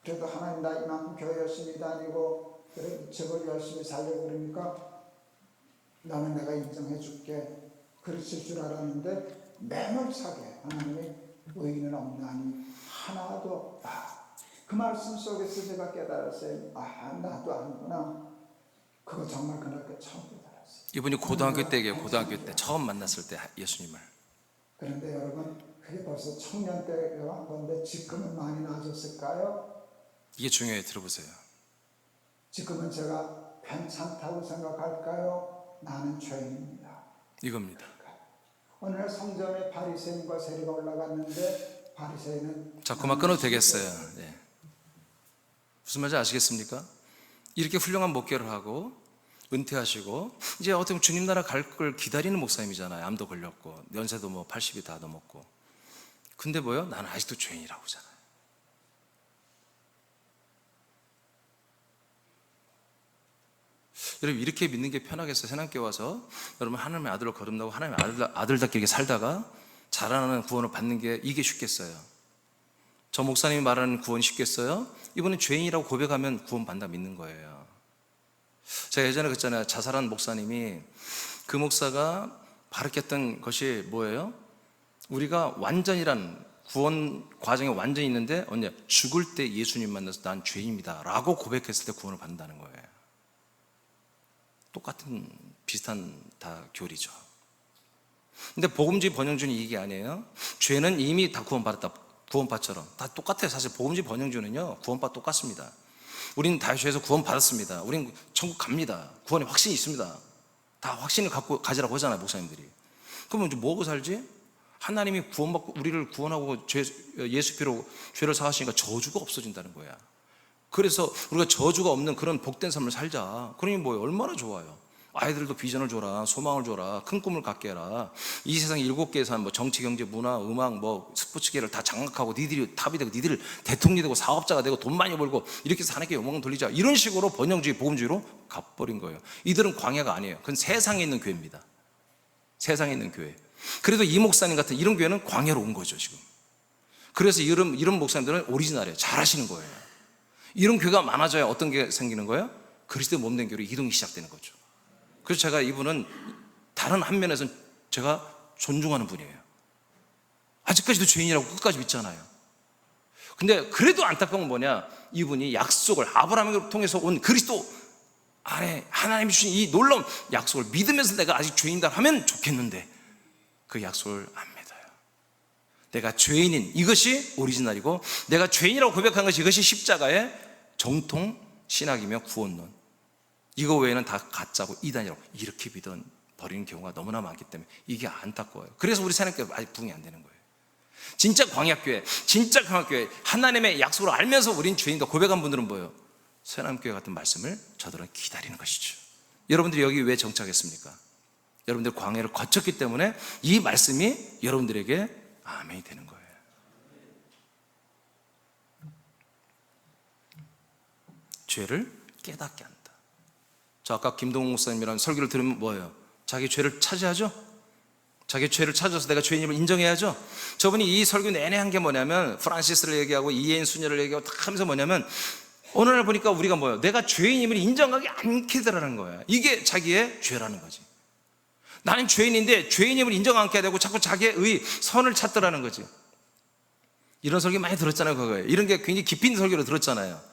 그래도 하나님 나 이만큼 교회 열심히 다니고 그래 저걸 열심히 살려고 그러니까 나는 내가 인정해 줄게 그러실 줄 알았는데 매몰차게 하나님이 의인은 없나니 하나도 없다. 그 말씀 속에서 제가 깨달았어요. 아 나도 아니구나. 그거 정말 그날께 처음 깨달았어요. 이분이 고등학교 때예요. 고등학교 때 처음 만났을 때 예수님을. 그런데 여러분 그게 벌써 청년 때가 한 건데 지금은 많이 나아졌을까요? 이게 중요해요. 들어보세요. 지금은 제가 괜찮다고 생각할까요? 나는 죄인입니다. 이겁니다. 어느 날 성전에 바리새인과 세리가 올라갔는데 바리새인은 자, 그만 끊어도 되겠어요. 네. 무슨 말인지 아시겠습니까? 이렇게 훌륭한 목회를 하고 은퇴하시고 이제 어떻게 보면 주님 나라 갈 걸 기다리는 목사님이잖아요. 암도 걸렸고 연세도 뭐 80이 다 넘었고. 근데 뭐요? 나는 아직도 죄인이라고 하잖아요. 여러분 이렇게 믿는 게 편하겠어요? 새남교회 와서 여러분 하나님의 아들로 거듭나고 하나님의 아들답게 이렇게 살다가 자라나는 구원을 받는 게 이게 쉽겠어요? 저 목사님이 말하는 구원이 쉽겠어요? 이분은 죄인이라고 고백하면 구원 받는다 믿는 거예요. 제가 예전에 그랬잖아요. 자살한 목사님이 그 목사가 바르겠던 것이 뭐예요? 우리가 완전이란 구원 과정에 완전히 있는데 언제 죽을 때 예수님 만나서 난 죄인입니다 라고 고백했을 때 구원을 받는다는 거예요. 똑같은 비슷한 다 교리죠. 근데 복음주의 번영주의는 이게 아니에요. 죄는 이미 다 구원받았다. 구원파처럼 다 똑같아요. 사실 복음주의 번영주의는요 구원파 똑같습니다. 우리는 다 죄에서 구원받았습니다. 우리는 천국 갑니다. 구원에 확신이 있습니다. 다 확신을 갖고 가지라고 하잖아요 목사님들이. 그러면 이제 뭐하고 살지? 하나님이 구원받고 우리를 구원하고 예수 피로 죄를 사하시니까 저주가 없어진다는 거야. 그래서 우리가 저주가 없는 그런 복된 삶을 살자. 그러니 뭐예요? 얼마나 좋아요. 아이들도 비전을 줘라, 소망을 줘라, 큰 꿈을 갖게 해라. 이 세상 7개에서 뭐 정치, 경제, 문화, 음악, 뭐 스포츠계를 다 장악하고 니들이 탑이 되고 니들 대통령이 되고 사업자가 되고 돈 많이 벌고 이렇게 해서 하나님께 영광 돌리자. 이런 식으로 번영주의, 복음주의로 가버린 거예요. 이들은 광야가 아니에요. 그건 세상에 있는 교회입니다. 세상에 있는 교회. 그래도 이 목사님 같은 이런 교회는 광야로 온 거죠 지금. 그래서 이런 목사님들은 오리지널이에요. 잘하시는 거예요. 이런 교회가 많아져야 어떤 게 생기는 거예요? 그리스도의 몸된 교회로 이동이 시작되는 거죠. 그래서 제가 이분은 다른 한 면에서는 제가 존중하는 분이에요. 아직까지도 죄인이라고 끝까지 믿잖아요. 근데 그래도 안타까운 건 뭐냐? 이분이 약속을 아브라함을 통해서 온 그리스도 안에 하나님이 주신 이 놀라운 약속을 믿으면서 내가 아직 죄인이다 하면 좋겠는데 그 약속을 안 믿어요. 내가 죄인인 이것이 오리지널이고 내가 죄인이라고 고백한 것이 이것이 십자가의 정통 신학이며 구원론. 이거 외에는 다 가짜고 이단이라고 이렇게 믿어 버리는 경우가 너무나 많기 때문에 이게 안타까워요. 그래서 우리 새남교회 아직 부흥이 안 되는 거예요. 진짜 광야교회, 진짜 광야교회 하나님의 약속을 알면서 우린 죄인다 고백한 분들은 뭐예요? 새남교회 같은 말씀을 저들은 기다리는 것이죠. 여러분들이 여기 왜 정착했습니까? 여러분들 광야를 거쳤기 때문에 이 말씀이 여러분들에게 아멘이 되는 거예요. 죄를 깨닫게 한다. 저 아까 김동욱 목사님이라는 설교를 들으면 뭐예요? 자기 죄를 차지하죠? 자기 죄를 찾아서 내가 죄인임을 인정해야죠? 저분이 이 설교 내내 한 게 뭐냐면 프란시스를 얘기하고 이혜인 수녀를 얘기하고 다 하면서 뭐냐면 어느 날 보니까 우리가 뭐예요? 내가 죄인임을 인정하지 않게 되라는 거예요. 이게 자기의 죄라는 거지. 나는 죄인인데 죄인임을 인정 않게 되고 자꾸 자기의 선을 찾더라는 거지. 이런 설교 많이 들었잖아요. 그거에 이런 게 굉장히 깊이 있는 설교를 들었잖아요.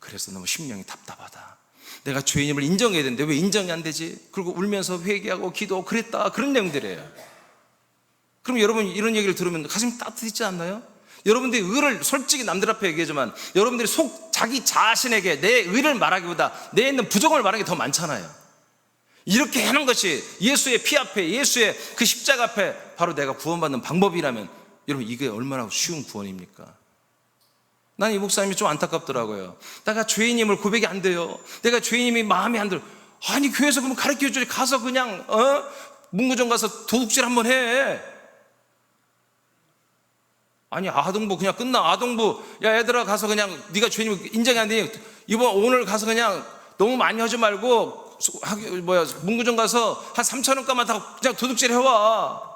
그래서 너무 심령이 답답하다. 내가 죄인임을 인정해야 되는데 왜 인정이 안 되지? 그리고 울면서 회개하고 기도하고 그랬다, 그런 내용들이에요. 그럼 여러분 이런 얘기를 들으면 가슴이 따뜻해지지 않나요? 여러분들이 의를 솔직히 남들 앞에 얘기하지만 여러분들이 자기 자신에게 내 의를 말하기보다 내에 있는 부정을 말하는 게 더 많잖아요. 이렇게 하는 것이 예수의 피 앞에, 예수의 그 십자가 앞에 바로 내가 구원받는 방법이라면 여러분 이게 얼마나 쉬운 구원입니까? 난 이 목사님이 좀 안타깝더라고요. 내가 죄인임을 고백이 안 돼요. 내가 죄인임이 마음에 안 들어. 아니 교회에서 그러면 가르쳐주지, 가서 그냥 문구점 가서 도둑질 한번 해. 아니 아동부 그냥 끝나. 아동부 야 얘들아 가서 그냥 네가 죄인임을 인정이 안 되니 오늘 가서 그냥 너무 많이 하지 말고 문구점 가서 한 3,000원값만 다 그냥 도둑질 해와.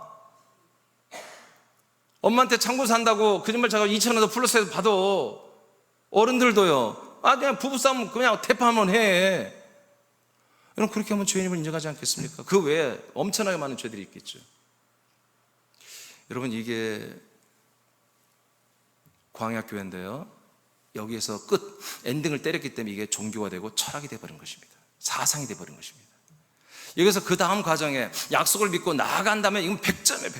엄마한테 창고 산다고 거짓말 자가 2,000원 더 플러스해서 받아. 어른들도요. 그냥 부부싸움 그냥 대파 한번 해. 여러분 그렇게 하면 죄인임을 인정하지 않겠습니까? 그 외에 엄청나게 많은 죄들이 있겠죠. 여러분 이게 광야교회인데요, 여기에서 끝 엔딩을 때렸기 때문에 이게 종교가 되고 철학이 되어버린 것입니다. 사상이 되어버린 것입니다. 여기서 그 다음 과정에 약속을 믿고 나아간다면 이건 100점이에요.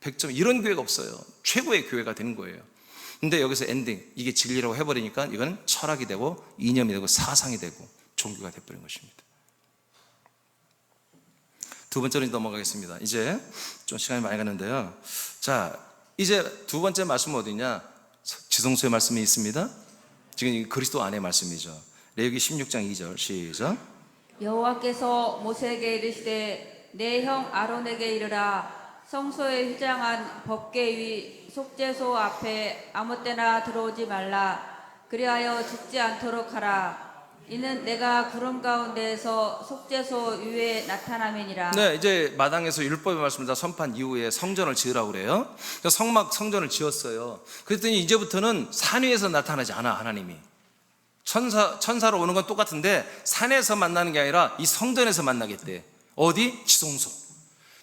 100점. 이런 교회가 없어요. 최고의 교회가 되는 거예요. 근데 여기서 엔딩, 이게 진리라고 해버리니까 이건 철학이 되고 이념이 되고 사상이 되고 종교가 되어버린 것입니다. 두 번째로 넘어가겠습니다. 이제 좀 시간이 많이 가는데요. 자, 이제 두 번째 말씀은 어디냐? 지성소의 말씀이 있습니다. 지금 그리스도 안의 말씀이죠. 레위기 16장 2절 시작. 여호와께서 모세에게 이르시되 내 형 아론에게 이르라. 성소에 휘장한 법궤 위 속죄소 앞에 아무 때나 들어오지 말라. 그리하여 죽지 않도록 하라. 이는 내가 구름 가운데에서 속죄소 위에 나타남이니라. 네, 이제 마당에서 율법의 말씀을 다 선포한 이후에 성전을 지으라고 그래요. 성전을 지었어요. 그랬더니 이제부터는 산 위에서 나타나지 않아. 하나님이 천사로 오는 건 똑같은데 산에서 만나는 게 아니라 이 성전에서 만나겠대. 어디?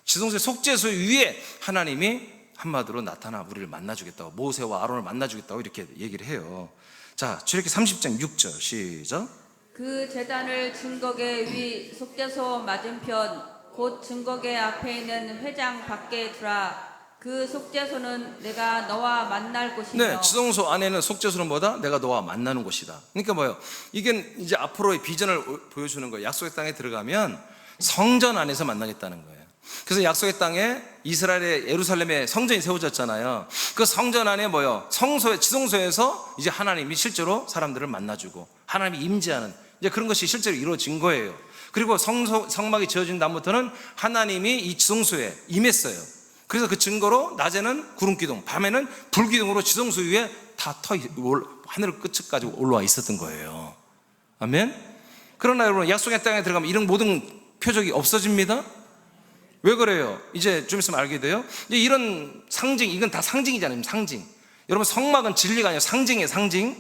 지성소의 속죄소 위에 하나님이 한마디로 나타나 우리를 만나주겠다고, 모세와 아론을 만나주겠다고 이렇게 얘기를 해요. 자, 출애굽기 30장 6절 시작. 그 제단을 증거궤 위 속죄소 맞은편 곧 증거궤 앞에 있는 회장 밖에 두라. 그 속죄소는 내가 너와 만날 곳이며. 네, 지성소 안에는 속죄소는 뭐다? 내가 너와 만나는 곳이다. 그러니까 뭐예요? 이게 이제 앞으로의 비전을 보여주는 거예요. 약속의 땅에 들어가면 성전 안에서 만나겠다는 거예요. 그래서 약속의 땅에 이스라엘의 예루살렘에 성전이 세워졌잖아요. 그 성전 안에 뭐예요? 지성소에서 이제 하나님이 실제로 사람들을 만나주고 하나님이 임재하는 이제 그런 것이 실제로 이루어진 거예요. 그리고 성막이 지어진 다음부터는 하나님이 이 지성소에 임했어요. 그래서 그 증거로 낮에는 구름기둥, 밤에는 불기둥으로 지성소 위에 다 하늘 끝까지 올라와 있었던 거예요. 아멘? 그러나 여러분 약속의 땅에 들어가면 이런 모든 표적이 없어집니다. 왜 그래요? 이제 좀 있으면 알게 돼요. 이제 이런 상징, 이건 다 상징이잖아요. 상징. 여러분 성막은 진리가 아니에요. 상징이에요. 상징.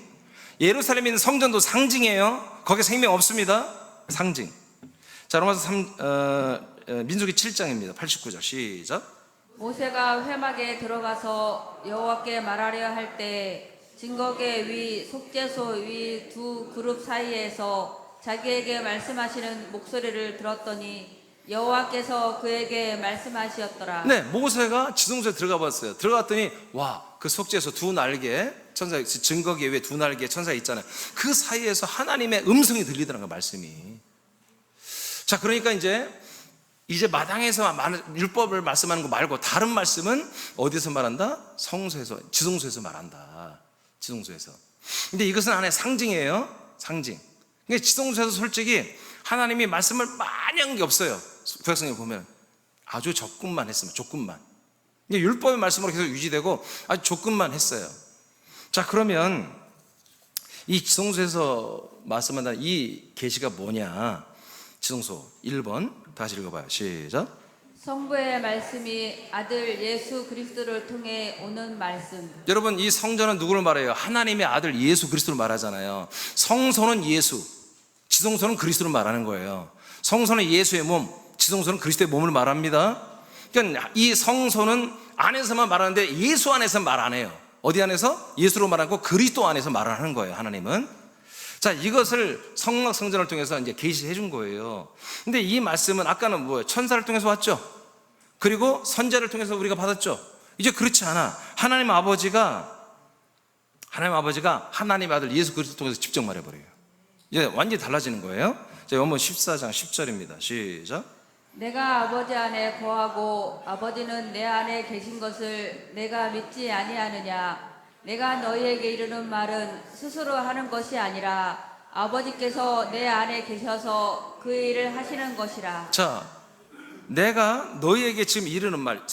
예루살렘에 있는 성전도 상징이에요. 거기에 생명 없습니다. 상징. 자, 로마서 민수기 7장입니다. 89절 시작. 모세가 회막에 들어가서 여호와께 말하려 할 때 증거궤 위 속죄소 위 두 그룹 사이에서 자기에게 말씀하시는 목소리를 들었더니 여호와께서 그에게 말씀하시었더라. 네, 모세가 지성소에 들어가 봤어요. 들어갔더니 와, 그 속죄소 두 날개 천사, 증거궤 위에 두 날개 천사 있잖아요. 그 사이에서 하나님의 음성이 들리더라는 거예요. 말씀이. 자, 그러니까 이제 마당에서 율법을 말씀하는 거 말고 다른 말씀은 어디서 말한다? 성소에서, 지성소에서 말한다. 지성소에서. 근데 이것은 하나의 상징이에요. 상징. 그러니까 지성소에서 솔직히 하나님이 말씀을 많이 한 게 없어요. 구약성경 보면 아주 조금만 했습니다. 조금만. 율법의 말씀으로 계속 유지되고 아주 조금만 했어요. 자, 그러면 이 지성소에서 말씀한다는 이 계시가 뭐냐? 지성소 1번 다시 읽어봐요. 시작. 성부의 말씀이 아들 예수 그리스도를 통해 오는 말씀. 여러분 이 성전은 누구를 말해요? 하나님의 아들 예수 그리스도를 말하잖아요. 성소는 예수, 지성소는 그리스도를 말하는 거예요. 성소는 예수의 몸, 지성소는 그리스도의 몸을 말합니다. 그러니까 이 성소는 안에서만 말하는데 예수 안에서 말 안 해요. 어디 안에서? 예수로 말하고 그리스도 안에서 말을 하는 거예요. 하나님은. 자, 이것을 성막 성전을 통해서 이제 계시해 준 거예요. 근데 이 말씀은 아까는 뭐예요? 천사를 통해서 왔죠. 그리고 선자를 통해서 우리가 받았죠. 이제 그렇지 않아. 하나님 아버지가 하나님 아들 예수 그리스도 통해서 직접 말해버려요. 이제 완전히 달라지는 거예요. 자, 요번 14장 10절입니다. 시작. 내가 아버지 안에 거하고 아버지는 내 안에 계신 것을 내가 믿지 아니하느냐. 내가 너희에게 이르는 말은 스스로 하는 것이 아니라 아버지께서 내 안에 계셔서 그 일을 하시는 것이라. 자, 내가 너희에게 지금 이르는 말,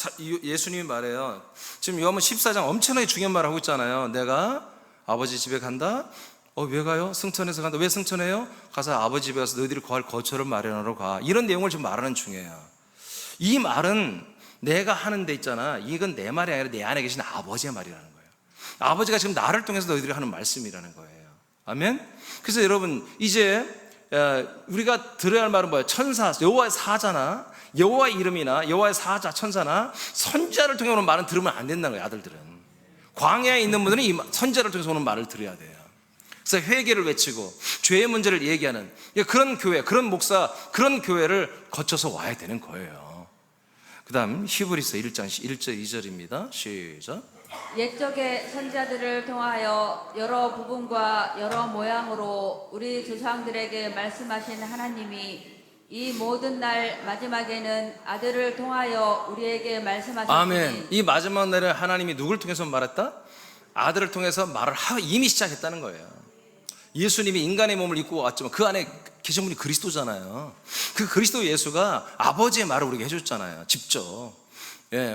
예수님이 말해요. 지금 요한복음 14장 엄청나게 중요한 말을 하고 있잖아요. 내가 아버지 집에 간다. 왜 가요? 승천해서 간다. 왜 승천해요? 가서 아버지 집에 가서 너희들이 거할 거처를 마련하러 가. 이런 내용을 지금 말하는 중이에요. 이 말은 내가 하는 데 있잖아. 이건 내 말이 아니라 내 안에 계신 아버지의 말이라는 거예요. 아버지가 지금 나를 통해서 너희들이 하는 말씀이라는 거예요. 아멘? 그래서 여러분, 이제 우리가 들어야 할 말은 뭐예요? 천사, 여호와의 사자나 여호와의 이름이나 여호와의 사자, 천사나 선지자를 통해 오는 말은 들으면 안 된다는 거예요. 아들들은 광야에 있는 분들은 이 선지자를 통해서 오는 말을 들어야 돼요. 그래서 회개를 외치고 죄의 문제를 얘기하는 그런 교회, 그런 목사, 그런 교회를 거쳐서 와야 되는 거예요. 그 다음 히브리서 1장 1절 2절입니다 시작. 옛적의 선지자들을 통하여 여러 부분과 여러 모양으로 우리 조상들에게 말씀하신 하나님이 이 모든 날 마지막에는 아들을 통하여 우리에게 말씀하셨으니. 아멘. 이 마지막 날에 하나님이 누굴 통해서 말했다? 아들을 통해서 말을 이미 시작했다는 거예요. 예수님이 인간의 몸을 입고 왔지만 그 안에 계신 분이 그리스도잖아요. 그 그리스도 예수가 아버지의 말을 우리에게 해줬잖아요. 직접.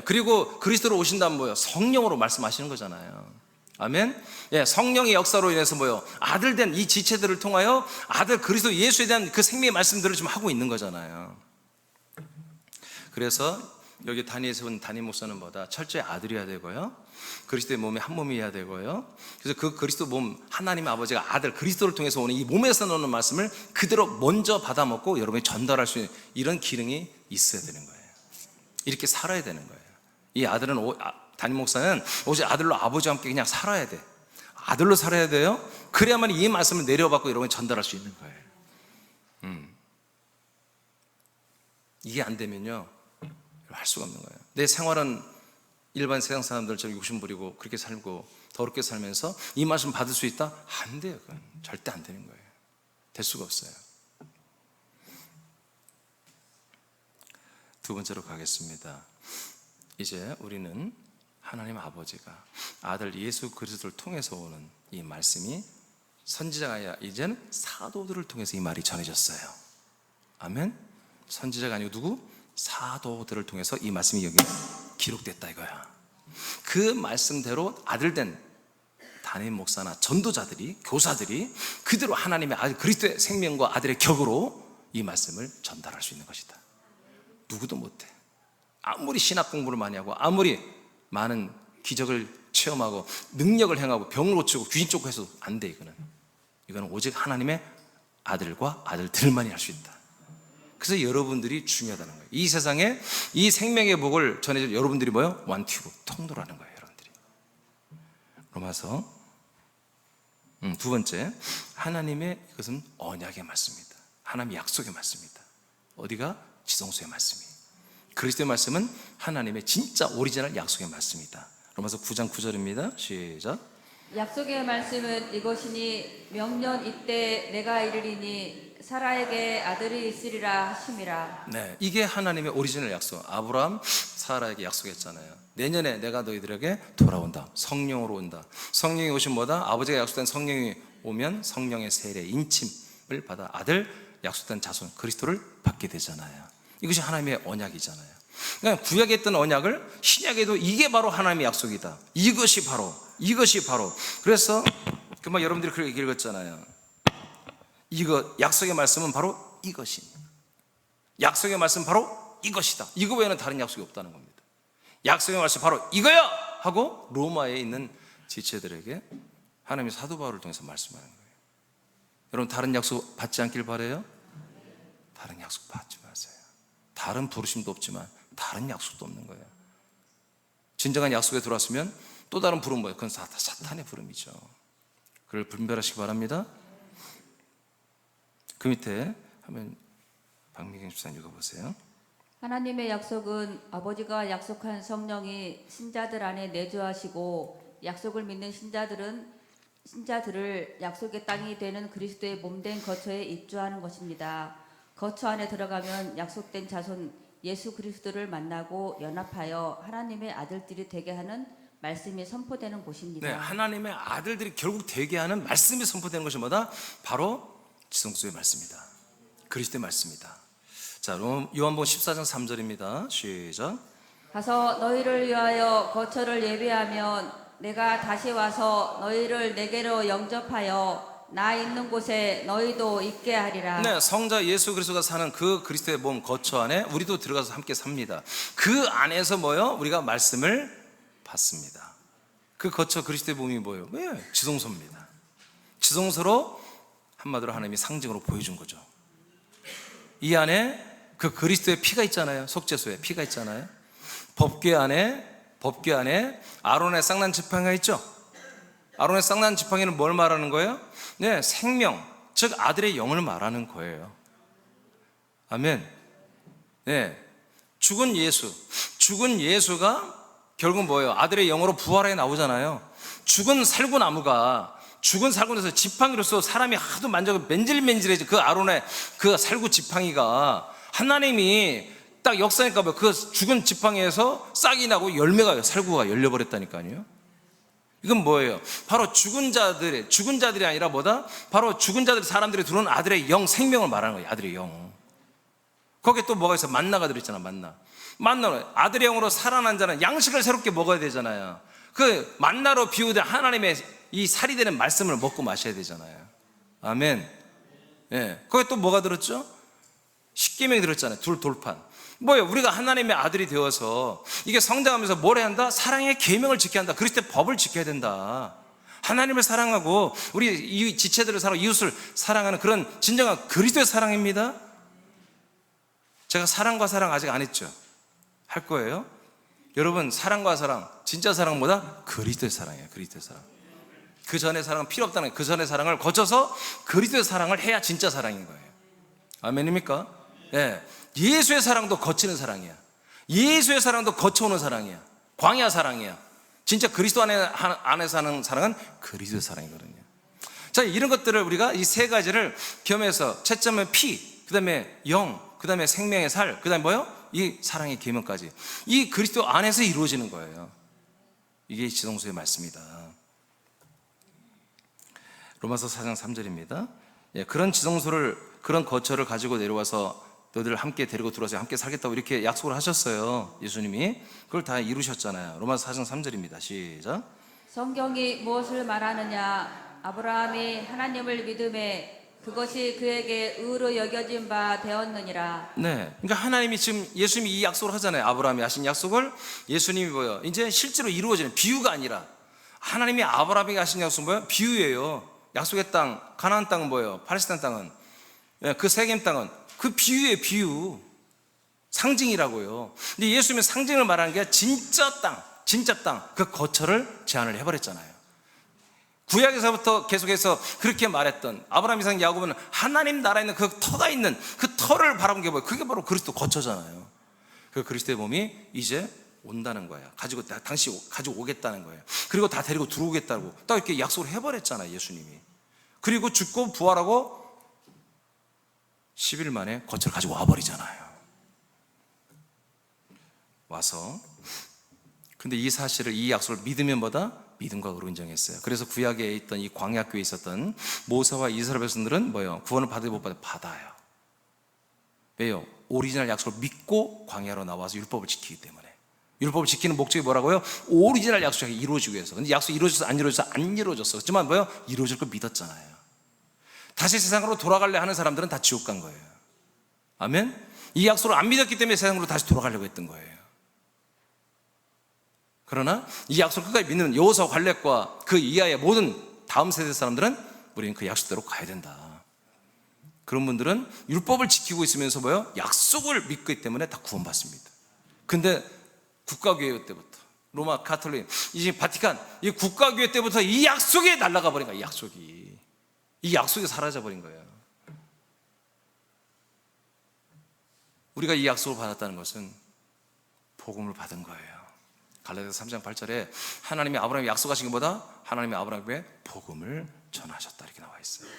그리고 그리스도로 오신다면 뭐예요? 성령으로 말씀하시는 거잖아요. 아멘. 성령의 역사로 인해서 뭐예요? 아들 된 이 지체들을 통하여 아들 그리스도 예수에 대한 그 생명의 말씀들을 지금 하고 있는 거잖아요. 그래서 여기 단위에서 온 담임 목사는 뭐다? 철저히 아들이어야 되고요. 그리스도의 몸이 한 몸이어야 되고요. 그래서 그 그리스도 몸, 하나님 아버지가 아들 그리스도를 통해서 오는 이 몸에서 나오는 말씀을 그대로 먼저 받아먹고 여러분이 전달할 수 있는 이런 기능이 있어야 되는 거예요. 이렇게 살아야 되는 거예요. 이 아들은 담임 목사는 오직 아들로 아버지와 함께 그냥 살아야 돼. 아들로 살아야 돼요. 그래야만 이 말씀을 내려받고 여러분이 전달할 수 있는 거예요. 이게 안 되면요 할 수가 없는 거예요. 내 생활은 일반 세상 사람들처럼 욕심 부리고 그렇게 살고 더럽게 살면서 이 말씀 받을 수 있다? 안 돼요. 그건 절대 안 되는 거예요. 될 수가 없어요. 두 번째로 가겠습니다. 이제 우리는 하나님 아버지가 아들 예수 그리스도를 통해서 오는 이 말씀이 선지자가 아니라 이제는 사도들을 통해서 이 말이 전해졌어요. 아멘. 선지자가 아니고 누구? 사도들을 통해서 이 말씀이 여기 기록됐다 이거야. 그 말씀대로 아들된 담임 목사나 전도자들이, 교사들이 그대로 하나님의 아들 그리스도의 생명과 아들의 격으로 이 말씀을 전달할 수 있는 것이다. 누구도 못해. 아무리 신학 공부를 많이 하고 아무리 많은 기적을 체험하고 능력을 행하고 병을 고치고 귀신 쫓고 해서 안 돼. 이거는 오직 하나님의 아들과 아들들만이 할 수 있다. 그래서 여러분들이 중요하다는 거예요. 이 세상에 이 생명의 복을 전해줄 여러분들이 뭐예요? 완튜브 통로라는 거예요. 여러분들이. 로마서 두 번째, 하나님의 이것은 언약의 말씀입니다. 하나님의 약속의 말씀입니다. 어디가? 지성소의 말씀이에요. 그리스도의 말씀은 하나님의 진짜 오리지널 약속의 말씀이다. 로마서 9장 9절입니다 시작. 약속의 말씀은 이것이니 명년 이때 내가 이르리니 사라에게 아들이 있으리라 하심이라. 네, 이게 하나님의 오리지널 약속. 아브라함, 사라에게 약속했잖아요. 내년에 내가 너희들에게 돌아온다. 성령으로 온다. 성령이 오신 뭐다? 아버지가 약속된 성령이 오면 성령의 세례, 인침을 받아 아들 약속된 자손 그리스도를 받게 되잖아요. 이것이 하나님의 언약이잖아요. 그러니까 구약에 있던 언약을 신약에도 이게 바로 하나님의 약속이다. 이것이 바로. 그래서 그만 여러분들이 그렇게 읽었잖아요. 이거 약속의 말씀은 바로 이것이. 약속의 말씀은 바로 이것이다. 이거 외에는 다른 약속이 없다는 겁니다. 약속의 말씀 바로 이거야 하고 로마에 있는 지체들에게 하나님의 사도 바울을 통해서 말씀하는 거예요. 여러분 다른 약속 받지 않길 바라요? 다른 약속 받지 마세요. 다른 부르심도 없지만 다른 약속도 없는 거예요. 진정한 약속에 들어왔으면 또 다른 부름 뭐예요? 그건 사탄의 부름이죠. 그걸 분별하시기 바랍니다. 그 밑에 하면 박미경 집사님 읽어보세요. 하나님의 약속은 아버지가 약속한 성령이 신자들 안에 내주하시고 약속을 믿는 신자들을 약속의 땅이 되는 그리스도의 몸된 거처에 입주하는 것입니다. 거처 안에 들어가면 약속된 자손 예수 그리스도를 만나고 연합하여 하나님의 아들들이 되게 하는 말씀이 선포되는 곳입니다. 네, 하나님의 아들들이 결국 되게 하는 말씀이 선포되는 것이 뭐다? 바로 지성소의 말씀이다. 그리스도의 말씀이다. 자, 요한복음 14장 3절입니다. 시작. 가서 너희를 위하여 거처를 예비하면 내가 다시 와서 너희를 내게로 영접하여 나 있는 곳에 너희도 있게 하리라. 네, 성자 예수 그리스도가 사는 그 그리스도의 몸 거처 안에 우리도 들어가서 함께 삽니다. 그 안에서 뭐요? 우리가 말씀을 받습니다. 그 거처 그리스도의 몸이 뭐예요? 네, 지성소입니다. 지성소로 한마디로 하나님이 상징으로 보여준 거죠. 이 안에 그 그리스도의 피가 있잖아요. 속죄소에 피가 있잖아요. 법궤 안에 아론의 쌍난 지팡이가 있죠. 아론의 쌍난 지팡이는 뭘 말하는 거예요? 네, 생명, 즉 아들의 영을 말하는 거예요. 아멘. 네, 죽은 예수가 결국 뭐예요? 아들의 영으로 부활해 나오잖아요. 죽은 살구나무에서 지팡이로서 사람이 하도 만져서 맨질맨질해져. 그 아론의 그 살구 지팡이가 하나님이 딱 역사니까 그 죽은 지팡이에서 싹이 나고 열매가 살구가 열려버렸다니까요. 이건 뭐예요? 바로 죽은 자들이 아니라 뭐다? 바로 죽은 자들 사람들이 들어온 아들의 영, 생명을 말하는 거예요. 아들의 영. 거기에 또 뭐가 있어? 만나가 들어있잖아. 만나는 아들의 영으로 살아난 자는 양식을 새롭게 먹어야 되잖아요. 그 만나로 비유된 하나님의 이 살이 되는 말씀을 먹고 마셔야 되잖아요. 아멘. 예. 거기에 또 뭐가 들었죠? 십계명이 들었잖아요. 돌판. 뭐예요? 우리가 하나님의 아들이 되어서 이게 성장하면서 뭘 해야 한다? 사랑의 계명을 지켜야 한다. 그리스도의 법을 지켜야 된다. 하나님을 사랑하고 우리 이 지체들을 사랑하고 이웃을 사랑하는 그런 진정한 그리스도의 사랑입니다. 제가 사랑과 사랑 아직 안 했죠? 할 거예요. 여러분, 사랑과 사랑, 진짜 사랑은 뭐다? 그리스도의 사랑이에요. 그리스도의 사랑. 그 전의 사랑은 필요 없다는 거예요. 그 전의 사랑을 거쳐서 그리스도의 사랑을 해야 진짜 사랑인 거예요. 아멘입니까? 예. 예수의 사랑도 거치는 사랑이야. 예수의 사랑도 거쳐오는 사랑이야. 광야 사랑이야. 진짜 그리스도 안에서 하는 사랑은 그리스도의 사랑이거든요. 자, 이런 것들을 우리가 이 세 가지를 겸해서 채점은 피, 그 다음에 영, 그 다음에 생명의 살, 그 다음에 뭐요? 이 사랑의 계명까지. 이 그리스도 안에서 이루어지는 거예요. 이게 지성소의 말씀이다. 로마서 4장 3절입니다. 예, 그런 지성소를, 그런 거처를 가지고 내려와서 너희들 함께 데리고 들어와서 함께 살겠다고 이렇게 약속을 하셨어요. 예수님이. 그걸 다 이루셨잖아요. 로마서 4장 3절입니다. 시작. 성경이 무엇을 말하느냐? 아브라함이 하나님을 믿음에 그것이 그에게 의로 여겨진 바 되었느니라. 네, 그러니까 하나님이 지금 예수님이 이 약속을 하잖아요. 아브라함이 하신 약속을 예수님이 뭐예요? 이제 실제로 이루어지는 비유가 아니라 하나님이 아브라함에게 하신 약속은 뭐예요? 비유예요. 약속의 땅, 가나안 땅은 뭐예요? 팔레스타인 땅은, 그 세겜 땅은 그 비유예요. 비유, 상징이라고요. 근데 예수님은 상징을 말하는 게 진짜 땅, 그 거처를 제안을 해버렸잖아요. 구약에서부터 계속해서 그렇게 말했던 아브라함, 이삭, 야곱은 하나님 나라에 있는 그 터가 있는 그 터를 바라본 게 뭐예요? 그게 바로 그리스도 거처잖아요. 그 그리스도의 몸이 이제 온다는 거예요. 당시 가지고 오겠다는 거예요. 그리고 다 데리고 들어오겠다고 딱 이렇게 약속을 해버렸잖아요. 예수님이. 그리고 죽고 부활하고 10일 만에 거처를 가지고 와버리잖아요. 와서 근데 이 사실을, 이 약속을 믿으면 뭐다? 믿음과 의로 인정했어요. 그래서 구약에 있던 이 광야교에 있었던 모세와 이스라엘 백성들은 뭐예요? 구원을 받아요, 못 받아요? 받아요. 왜요? 오리지널 약속을 믿고 광야로 나와서 율법을 지키기 때문에. 율법을 지키는 목적이 뭐라고요? 오리지널 약속이 이루어지기 위해서. 근데 약속이 이루어져서 안 이루어졌어. 그렇지만 뭐예요? 이루어질 걸 믿었잖아요. 다시 세상으로 돌아가려 하는 사람들은 다 지옥 간 거예요. 아멘? 이 약속을 안 믿었기 때문에 세상으로 다시 돌아가려고 했던 거예요. 그러나 이 약속을 끝까지 믿는 여호수아 갈렙과 그 이하의 모든 다음 세대 사람들은 우리는 그 약속대로 가야 된다. 그런 분들은 율법을 지키고 있으면서 뭐예요? 약속을 믿기 때문에 다 구원받습니다. 근데 국가교회 때부터, 로마 카톨릭, 이제 바티칸, 이 국가교회 때부터 이 약속이 날아가 버린 거예요. 이 약속이 사라져 버린 거예요. 우리가 이 약속을 받았다는 것은 복음을 받은 거예요. 갈라디아서 3장 8절에 하나님이 아브라함에게 약속하신 게 뭐다? 하나님이 아브라함에게 복음을 전하셨다 이렇게 나와 있어요.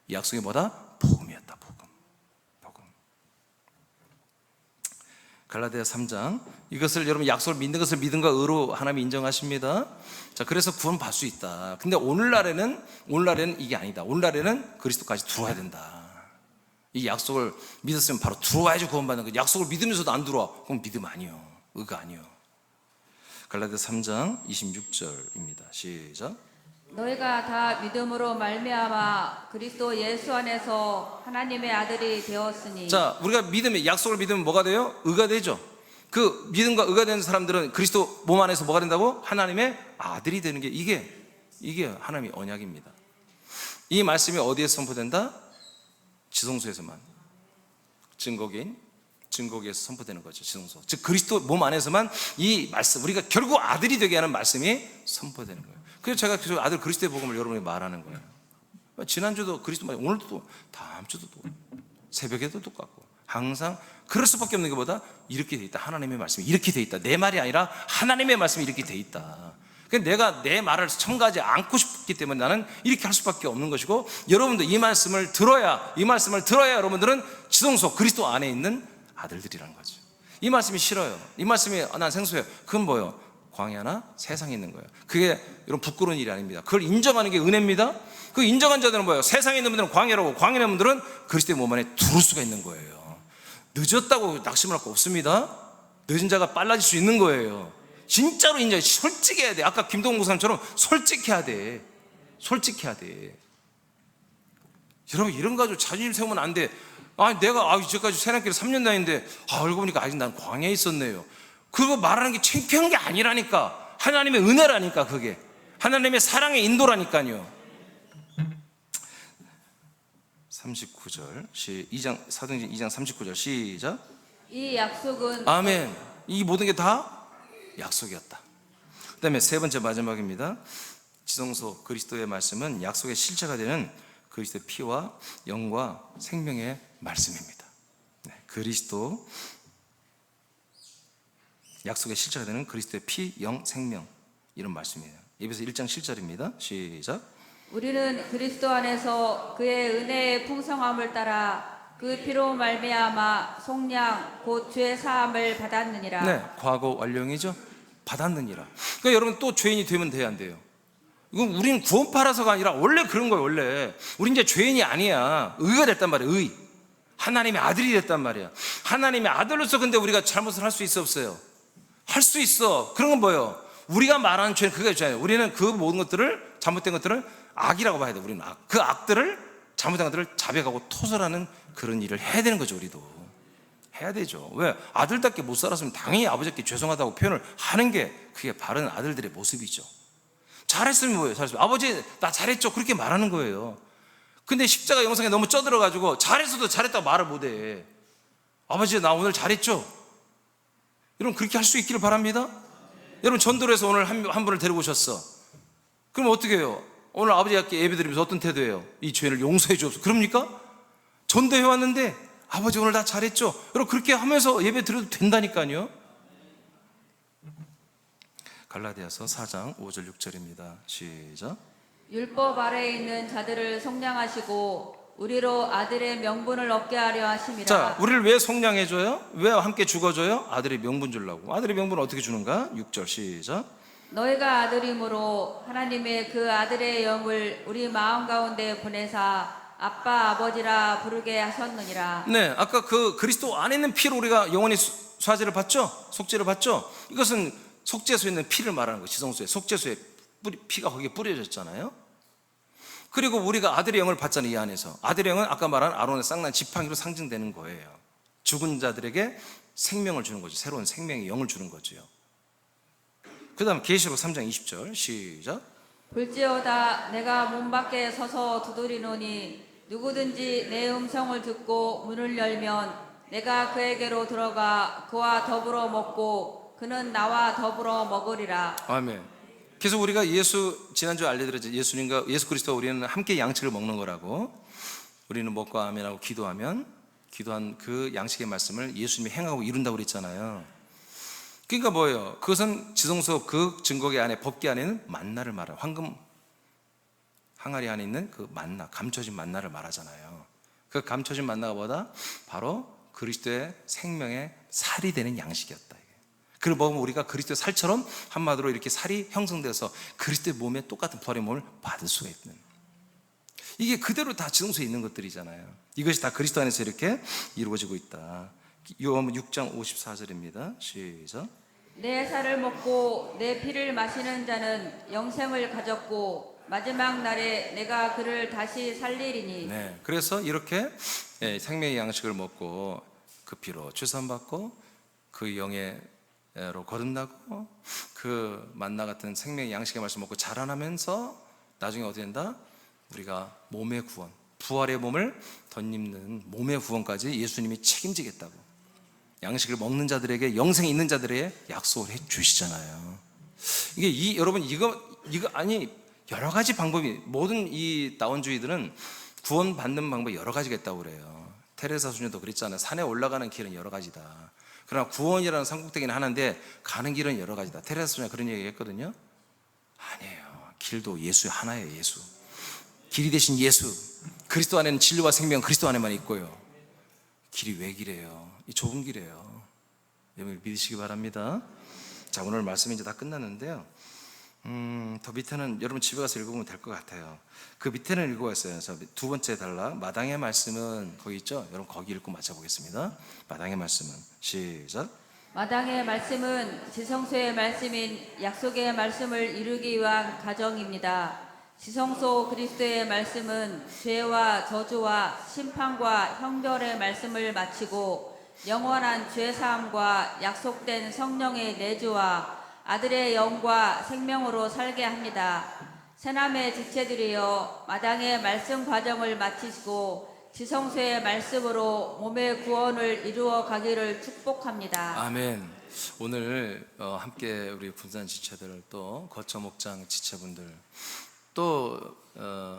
이 약속이 뭐다? 복음이었다. 복음. 갈라디아서 3장, 이것을 여러분 약속을 믿는 것을 믿음과 의로 하나님이 인정하십니다. 자, 그래서 구원 받을 수 있다. 근데 오늘날에는 이게 아니다. 오늘날에는 그리스도까지 들어와야 된다. 이 약속을 믿었으면 바로 들어와야지 구원받는 거. 약속을 믿으면서도 안 들어와. 그럼 믿음 아니요. 의가 아니요. 갈라디아서 3장 26절입니다. 시작. 너희가 다 믿음으로 말미암아 그리스도 예수 안에서 하나님의 아들이 되었으니. 자, 우리가 믿음에 약속을 믿으면 뭐가 돼요? 의가 되죠. 그 믿음과 의가 되는 사람들은 그리스도 몸 안에서 뭐가 된다고? 하나님의 아들이 되는 게 이게 하나님의 언약입니다. 이 말씀이 어디에서 선포된다? 지성소에서만. 증거기에서 선포되는 거죠. 지성소. 즉 그리스도 몸 안에서만 이 말씀, 우리가 결국 아들이 되게 하는 말씀이 선포되는 거예요. 그래서 제가 그 아들 그리스도의 복음을 여러분에게 말하는 거예요. 지난주도 그리스도 말, 오늘도 다음 주도 또 새벽에도 똑같고 항상 그럴 수밖에 없는 게 뭐다? 이렇게 돼 있다. 하나님의 말씀이 이렇게 돼 있다. 내 말이 아니라 하나님의 말씀이 이렇게 돼 있다. 그러니까 내가 내 말을 첨가하지 않고 싶기 때문에 나는 이렇게 할 수밖에 없는 것이고, 여러분도 이 말씀을 들어야 여러분들은 지성소 그리스도 안에 있는 아들들이라는 거죠. 이 말씀이 싫어요. 이 말씀이 난 생소해요. 그건 뭐예요? 광야나 세상에 있는 거예요. 그게 여러분 부끄러운 일이 아닙니다. 그걸 인정하는 게 은혜입니다. 그 인정한 자들은 뭐예요? 세상에 있는 분들은 광야라고, 광야에 있는 분들은 그리스도의 몸 안에 들어올 수가 있는 거예요. 늦었다고 낙심을 할 거 없습니다. 늦은 자가 빨라질 수 있는 거예요. 진짜로 인정, 솔직해야 돼. 아까 김동훈 목사님처럼 솔직해야 돼. 여러분 이런 거 가지고 자존심 세우면 안 돼. 내가 이제까지 새랑길에 3년 다니는데 알고 보니까 아직 난 광야에 있었네요. 그거 말하는 게 창피한 게 아니라니까. 하나님의 은혜라니까. 그게 하나님의 사랑의 인도라니까요. 39절 사도행전 2장 39절 시작. 이 약속은 아멘. 이 모든 게 다 약속이었다. 그 다음에 세 번째 마지막입니다. 지성소 그리스도의 말씀은 약속의 실체가 되는 그리스도의 피와 영과 생명의 말씀입니다. 그리스도 약속의 실체가 되는 그리스도의 피, 영, 생명, 이런 말씀이에요. 에베소 1장 7절입니다. 시작. 우리는 그리스도 안에서 그의 은혜의 풍성함을 따라 그 피로 말미암아 속량 곧 죄 사함을 받았느니라. 네, 과거 완료형이죠. 받았느니라. 그러니까 여러분 또 죄인이 되면 돼야 안 돼요? 이건 우리는 구원받아서가 아니라 원래 그런 거예요. 원래 우리 이제 죄인이 아니야. 의가 됐단 말이에요. 의. 하나님의 아들이 됐단 말이야. 하나님의 아들로서 근데 우리가 잘못을 할 수 있어 없어요? 할 수 있어. 그런 건 뭐예요? 우리가 말하는 죄는 그게 있잖아요. 우리는 그 모든 것들을, 잘못된 것들을 악이라고 봐야 돼. 우리는 악. 그 악들을, 잘못된 것들을 자백하고 토설하는 그런 일을 해야 되는 거죠. 우리도 해야 되죠. 왜? 아들답게 못 살았으면 당연히 아버지께 죄송하다고 표현을 하는 게 그게 바른 아들들의 모습이죠. 잘했으면 뭐예요? 잘했으면 아버지 나 잘했죠. 그렇게 말하는 거예요. 근데 십자가 영상에 너무 쩌들어가지고 잘했어도 잘했다고 말을 못해. 아버지 나 오늘 잘했죠. 여러분 그렇게 할 수 있기를 바랍니다. 여러분 전도로해서 오늘 한 분을 데리고 오셨어. 그럼 어떻게 해요? 오늘 아버지께 예배 드리면서 어떤 태도예요? 이 죄를 용서해 주옵소서. 그럽니까? 전도해 왔는데 아버지 오늘 다 잘했죠. 여러분 그렇게 하면서 예배 드려도 된다니까요. 갈라디아서 4장 5절 6절입니다. 시작. 율법 아래에 있는 자들을 속량하시고 우리로 아들의 명분을 얻게 하려 하심이라. 자, 우리를 왜 속량해줘요? 왜 함께 죽어줘요? 아들의 명분 주려고. 아들의 명분을 어떻게 주는가? 6절 시작. 너희가 아들이므로 하나님의 그 아들의 영을 우리 마음 가운데 보내사 아빠 아버지라 부르게 하셨느니라. 네, 아까 그 그리스도 안에 있는 피로 우리가 영원히 수화제를 받죠? 속죄를 받죠? 이것은 속죄소에 있는 피를 말하는 거예요. 지성소에 속죄소에 피가 거기에 뿌려졌잖아요. 그리고 우리가 아들의 영을 받잖아요. 이 안에서 아들의 영은 아까 말한 아론의 쌍난 지팡이로 상징되는 거예요. 죽은 자들에게 생명을 주는 거죠. 새로운 생명의 영을 주는 거죠. 그 다음 계시록 3장 20절 시작. 볼지어다 내가 문 밖에 서서 두드리노니 누구든지 내 음성을 듣고 문을 열면 내가 그에게로 들어가 그와 더불어 먹고 그는 나와 더불어 먹으리라. 아멘. 그래서 우리가 지난주에 알려드렸죠. 예수 그리스도와 우리는 함께 양식을 먹는 거라고. 우리는 먹고 아멘하고 기도하면 기도한 그 양식의 말씀을 예수님이 행하고 이룬다고 그랬잖아요. 그러니까 뭐예요? 그것은 지성소 그 증거계 안에, 법계 안에는 만나를 말해요. 황금 항아리 안에 있는 그 만나, 감춰진 만나를 말하잖아요. 그 감춰진 만나가 뭐다? 바로 그리스도의 생명의 살이 되는 양식이었다. 그걸 먹으면 우리가 그리스도의 살처럼 한마디로 이렇게 살이 형성돼서 그리스도의 몸에 똑같은 부활의 몸을 받을 수가 있는, 이게 그대로 다 지성소에 있는 것들이잖아요. 이것이 다 그리스도 안에서 이렇게 이루어지고 있다. 요한복음 6장 54절입니다. 시작. 내 살을 먹고 내 피를 마시는 자는 영생을 가졌고 마지막 날에 내가 그를 다시 살리리니. 네, 그래서 이렇게 생명의 양식을 먹고 그 피로 주산받고 그 영예로 거듭나고 그 만나 같은 생명의 양식의 말씀 먹고 자라나면서 나중에 어떻게 된다? 우리가 몸의 구원, 부활의 몸을 덧입는 몸의 구원까지 예수님이 책임지겠다고, 양식을 먹는 자들에게, 영생이 있는 자들에게 약속을 해 주시잖아요. 이게 여러분 이거 아니, 여러 가지 방법이, 모든 이 다원주의들은 구원받는 방법이 여러 가지가 있다고 그래요. 테레사 수녀도 그랬잖아요. 산에 올라가는 길은 여러 가지다. 그러나 구원이라는 산꼭대기는 하나인데 가는 길은 여러 가지다. 테레사 수녀가 그런 얘기 했거든요. 아니에요. 길도 예수 하나예요. 예수. 길이 되신 예수, 그리스도 안에는 진리와 생명, 그리스도 안에만 있고요. 길이 왜 길이에요? 이 좁은 길이에요. 여러분 믿으시기 바랍니다. 자, 오늘 말씀이 이제 다 끝났는데요. 더 밑에는 여러분 집에 가서 읽어보면 될 것 같아요. 그 밑에는 읽어봤어요. 두 번째 단락, 마당의 말씀은 거기 있죠? 여러분 거기 읽고 맞춰보겠습니다. 마당의 말씀은 시작. 마당의 말씀은 지성소의 말씀인 약속의 말씀을 이루기 위한 가정입니다. 지성소 그리스도의 말씀은 죄와 저주와 심판과 형벌의 말씀을 마치고 영원한 죄사함과 약속된 성령의 내주와 아들의 영과 생명으로 살게 합니다. 새남의 지체들이여, 마당의 말씀 과정을 마치시고 지성소의 말씀으로 몸의 구원을 이루어 가기를 축복합니다. 아멘. 오늘 함께 우리 분산 지체들, 또 거처 목장 지체분들, 또